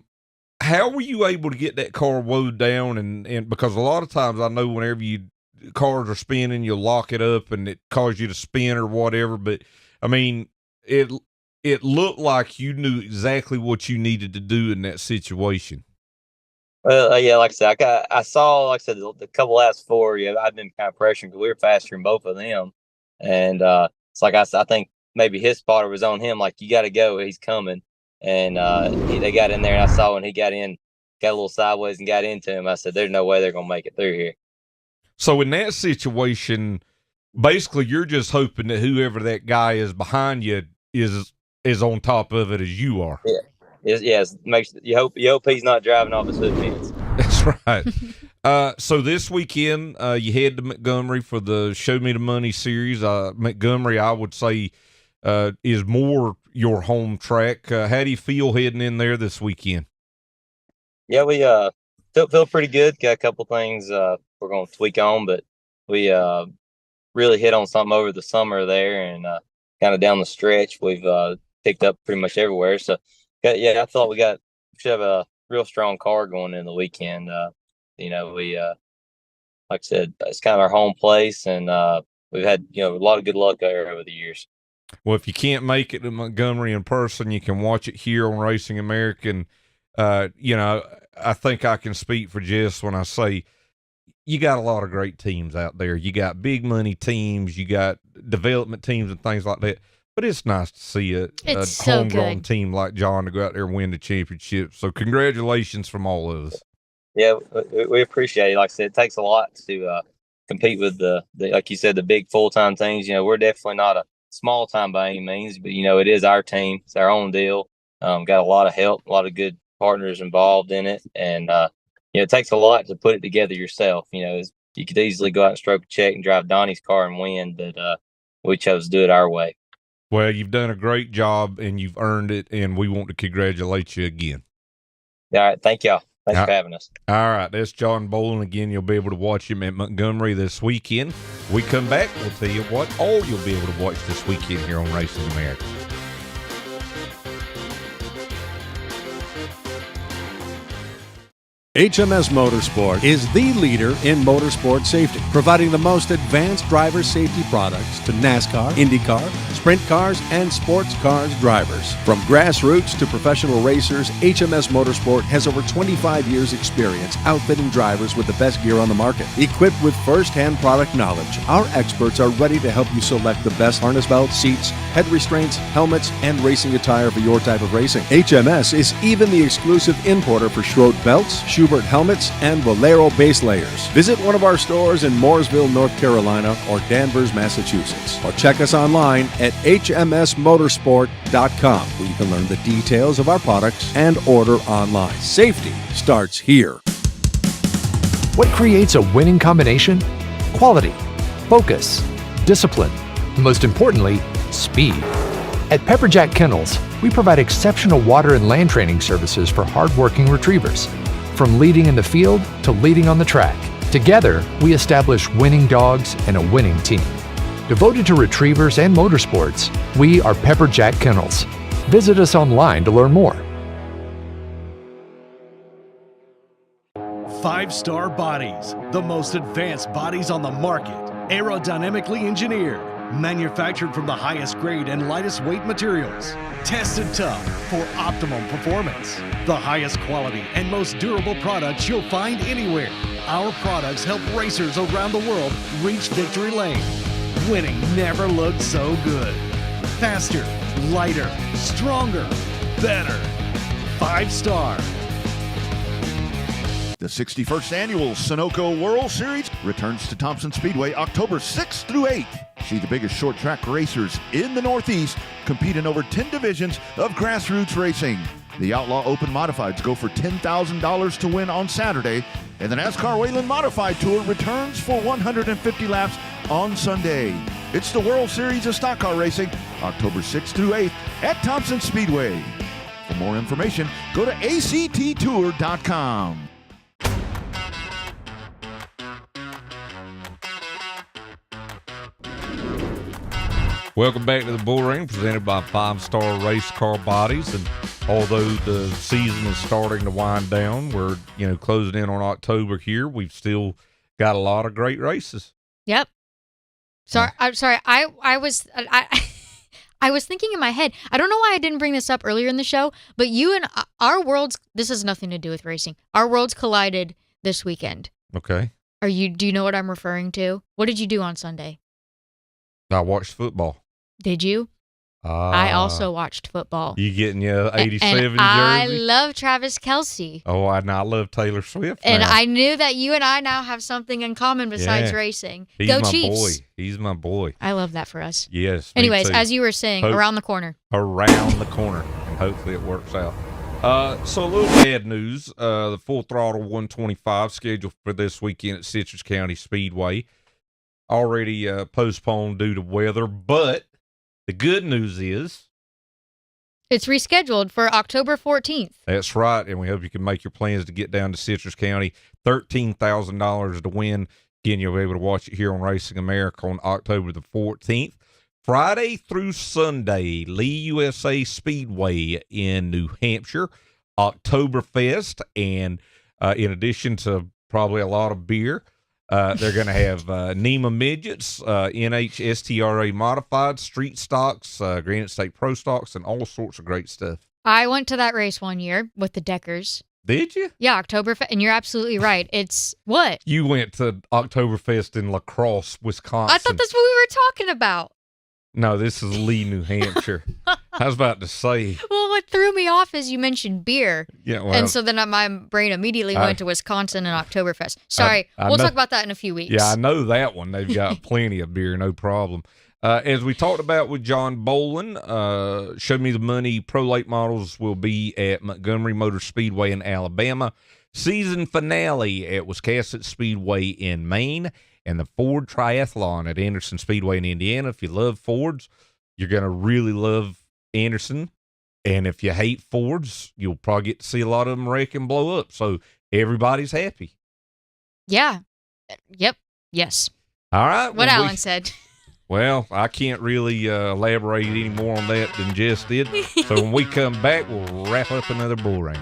were you able to get that car wound down? And because a lot of times I know whenever cars are spinning, you'll lock it up and it causes you to spin or whatever. But I mean, it looked like you knew exactly what you needed to do in that situation.
Well, yeah, like I said, I saw, like I said, the couple last four. Yeah, I've been kind of pressuring because we were faster than both of them, and it's like I think maybe his spotter was on him, like, you got to go, he's coming, and they got in there, and I saw when he got in, got a little sideways and got into him. I said, there's no way they're gonna make it through here.
So in that situation, basically, you're just hoping that whoever that guy is behind you is on top of it as you are.
Yeah. Yes, you hope he's not driving off his hood fence.
That's right. So this weekend, you head to Montgomery for the Show Me the Money series. Montgomery, I would say, is more your home track. How do you feel heading in there this weekend?
Yeah, we feel pretty good. Got a couple things we're going to tweak on, but we really hit on something over the summer there, and kind of down the stretch, we've picked up pretty much everywhere. So. I thought we should have a real strong car going in the weekend. We, like I said, it's kind of our home place, and we've had, a lot of good luck there over the years.
Well, if you can't make it to Montgomery in person, you can watch it here on Racing American. I think I can speak for Jess when I say you got a lot of great teams out there. You got big money teams, you got development teams and things like that. But it's nice to see a homegrown team like John to go out there and win the championship. So congratulations from all of us.
Yeah, we appreciate it. Like I said, it takes a lot to compete with the like you said, the big full-time teams. We're definitely not a small time by any means, but it is our team. It's our own deal. Got a lot of help, a lot of good partners involved in it, and it takes a lot to put it together yourself. You could easily go out and stroke a check and drive Donnie's car and win, but we chose to do it our way.
Well, you've done a great job, and you've earned it, and we want to congratulate you again.
All right. Thank y'all. Thanks for having us.
All right. That's John Bolen. Again, you'll be able to watch him at Montgomery this weekend. When we come back, we'll tell you what all you'll be able to watch this weekend here on Racing America.
HMS Motorsport is the leader in motorsport safety, providing the most advanced driver safety products to NASCAR, IndyCar, sprint cars, and sports cars drivers. From grassroots to professional racers, HMS Motorsport has over 25 years' experience outfitting drivers with the best gear on the market. Equipped with first-hand product knowledge, our experts are ready to help you select the best harness belts, seats, head restraints, helmets, and racing attire for your type of racing. HMS is even the exclusive importer for Schroed belts, Schubert helmets, and Valero base layers. Visit one of our stores in Mooresville, North Carolina, or Danvers, Massachusetts, or check us online at hmsmotorsport.com, where you can learn the details of our products and order online. Safety starts here.
What creates a winning combination? Quality, focus, discipline, and most importantly, speed. At Pepperjack Kennels, we provide exceptional water and land training services for hardworking retrievers. From leading in the field to leading on the track, together we establish winning dogs and a winning team. Devoted to retrievers and motorsports, we are Pepperjack Kennels. Visit us online to learn more.
5-star bodies, the most advanced bodies on the market, aerodynamically engineered, manufactured from the highest grade and lightest weight materials, tested tough for optimum performance. The highest quality and most durable products you'll find anywhere. Our products help racers around the world reach victory lane. Winning never looked so good. Faster, lighter, stronger, better. 5-star.
The 61st Annual Sunoco World Series returns to Thompson Speedway October 6th through 8th. See the biggest short track racers in the Northeast compete in over 10 divisions of grassroots racing. The Outlaw Open Modifieds go for $10,000 to win on Saturday, and the NASCAR Wayland Modified Tour returns for 150 laps on Sunday. It's the World Series of Stock Car Racing, October 6th through 8th at Thompson Speedway. For more information, go to acttour.com.
Welcome back to the Bullring, presented by Five Star Race Car Bodies. And although the season is starting to wind down, we're closing in on October here. We've still got a lot of great races.
Yep. Sorry, I'm sorry. I was thinking in my head. I don't know why I didn't bring this up earlier in the show, but you and our worlds. This has nothing to do with racing. Our worlds collided this weekend.
Okay.
Do you know what I'm referring to? What did you do on Sunday?
I watched football.
Did you? I also watched football.
You getting your 87
and
jersey?
I love Travis Kelce.
Oh, I love Taylor Swift.
And
now.
I knew that you and I now have something in common besides racing. Go Chiefs.
He's my boy.
I love that for us.
Yes.
Anyways, as you were saying, around the corner.
Around the corner. And hopefully it works out. So a little bad news. The Full Throttle 125 scheduled for this weekend at Citrus County Speedway already postponed due to weather, but the good news is
it's rescheduled for October 14th.
That's right, and we hope you can make your plans to get down to Citrus County. $13,000 to win. Again, you'll be able to watch it here on Racing America on October the 14th. Friday through Sunday, Lee USA Speedway in New Hampshire, Oktoberfest, and in addition to probably a lot of beer, they're going to have NEMA Midgets, NHSTRA Modified, Street Stocks, Granite State Pro Stocks, and all sorts of great stuff.
I went to that race one year with the Deckers.
Did you?
Yeah, Oktoberfest, and you're absolutely right. It's what?
You went to Oktoberfest in La Crosse, Wisconsin.
I thought that's what we were talking about.
No, this is Lee, New Hampshire. I was about to say.
Well, what threw me off is you mentioned beer.
Yeah, well,
and so then my brain immediately went to Wisconsin and Oktoberfest. Sorry, we'll talk about that in a few weeks.
Yeah, I know that one. They've got plenty of beer, no problem. As we talked about with John Bolen, Show Me the Money Pro Late Models will be at Montgomery Motor Speedway in Alabama. Season finale at Wiscasset Speedway in Maine. And the Ford Triathlon at Anderson Speedway in Indiana. If you love Fords, you're going to really love Anderson. And if you hate Fords, you'll probably get to see a lot of them wreck and blow up. So everybody's happy.
Yeah. Yep. Yes.
All right.
What Alan said.
Well, I can't really elaborate any more on that than Jess did. So when we come back, we'll wrap up another Bullring.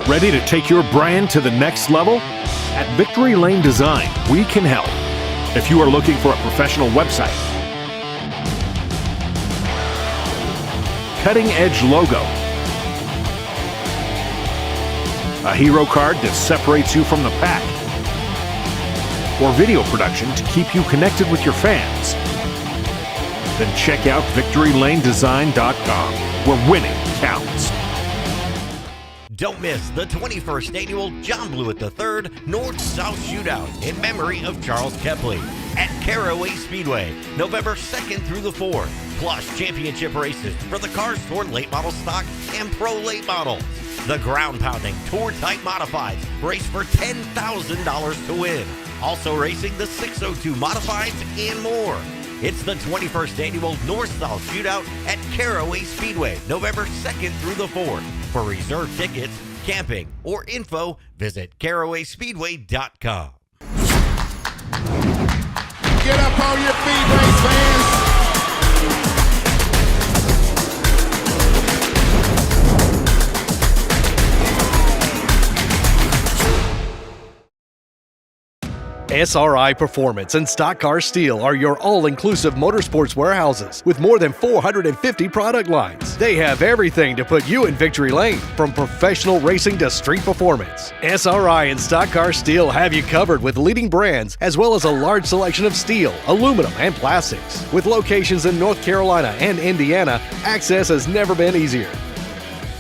Ready to take your brand to the next level? At Victory Lane Design, we can help. If you are looking for a professional website, cutting-edge logo, a hero card that separates you from the pack, or video production to keep you connected with your fans, then check out VictoryLaneDesign.com, where winning counts.
Don't miss the 21st annual John Blewett III North-South Shootout in memory of Charles Kepley at Caraway Speedway, November 2nd through the 4th, plus championship races for the Cars Tour Late Model Stock and Pro Late Models. The ground-pounding Tour-type Modifieds race for $10,000 to win. Also racing the 602 Modifieds and more. It's the 21st annual North-South Shootout at Caraway Speedway, November 2nd through the 4th. For reserved tickets, camping, or info, visit carawayspeedway.com.
Get up on your feet, race fans.
SRI Performance and Stock Car Steel are your all-inclusive motorsports warehouses with more than 450 product lines. They have everything to put you in victory lane, from professional racing to street performance. SRI and Stock Car Steel have you covered with leading brands as well as a large selection of steel, aluminum, and plastics. With locations in North Carolina and Indiana, access has never been easier.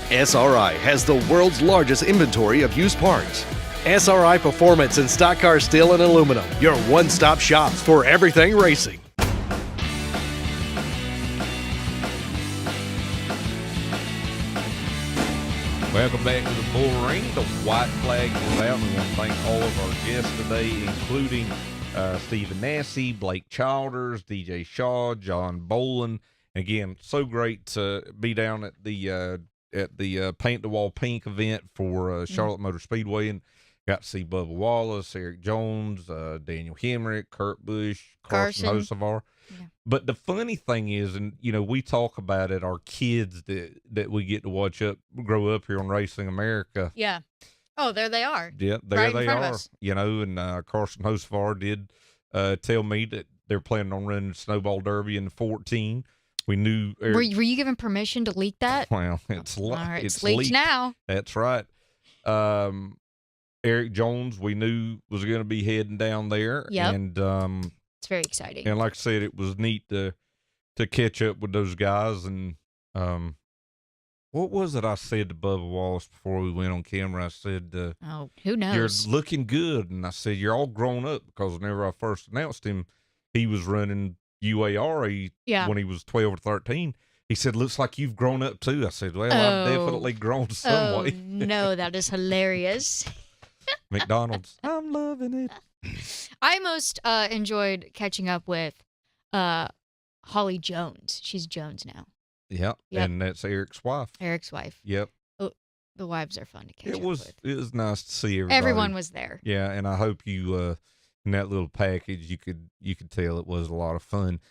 SRI has the world's largest inventory of used parts, SRI Performance and Stock Car Steel and Aluminum, your one-stop shop for everything racing.
Welcome back to the Bullring. The white flag is out. We want to thank all of our guests today, including Stephen Nasse, Blake Childers, DJ Shaw, John Bolen. Again, so great to be down at the Paint the Wall Pink event for Charlotte Motor Speedway, and got to see Bubba Wallace, Eric Jones, Daniel Hemrick, Kurt Busch, Carson Hocevar. Yeah. But the funny thing is, and we talk about it, our kids that we get to watch grow up here on Racing America.
Yeah. Oh, there they are.
Yeah, there
right
they are. And Carson Hocevar did tell me that they're planning on running Snowball Derby in 14. We knew.
Were you given permission to leak that?
Well, it's
it's leaked now.
That's right. Eric Jones, we knew was going to be heading down there.
Yep.
And
it's very exciting.
And like I said, it was neat to catch up with those guys. And what was it I said to Bubba Wallace before we went on camera? I said,
who knows?
You're looking good. And I said, you're all grown up, because whenever I first announced him, he was running UAR when he was 12 or 13. He said, looks like you've grown up too. I said, well, I've definitely grown some way.
No, that is hilarious.
McDonald's. I'm loving it.
I most enjoyed catching up with Holly Jones. She's Jones now.
Yep. And that's Eric's wife.
Eric's wife.
Yep.
Oh, the wives are fun to catch up with.
It was nice to see everybody.
Everyone was there.
Yeah, and I hope you in that little package you could tell it was a lot of fun.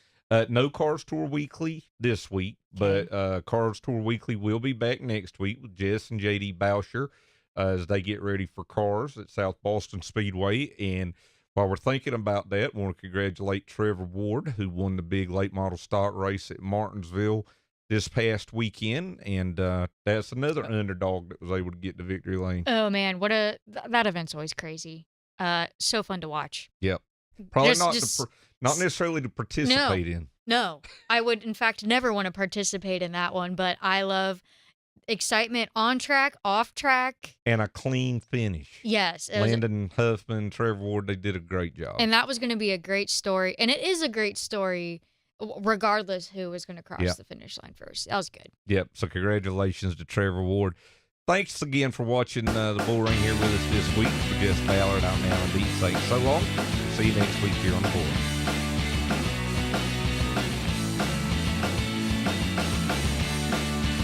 No Cars Tour Weekly this week, but Cars Tour Weekly will be back next week with Jess and JD Boucher as they get ready for cars at South Boston Speedway. And while we're thinking about that, I want to congratulate Trevor Ward, who won the big late model stock race at Martinsville this past weekend. And that's another underdog that was able to get to victory lane.
Oh man, that event's always crazy. So fun to watch.
Yep. Probably not necessarily to participate in.
No, I would in fact never want to participate in that one, but I love excitement on track, off track,
and a clean finish.
Yes.
Landon Huffman, Trevor Ward, they did a great job.
And that was going to be a great story. And it is a great story regardless who was going to cross the finish line first. That was good.
Yep. So congratulations to Trevor Ward. Thanks again for watching the Bullring here with us this week. For Jess Ballard, I'm Alan Dietz saying so long. See you next week here on the Bullring.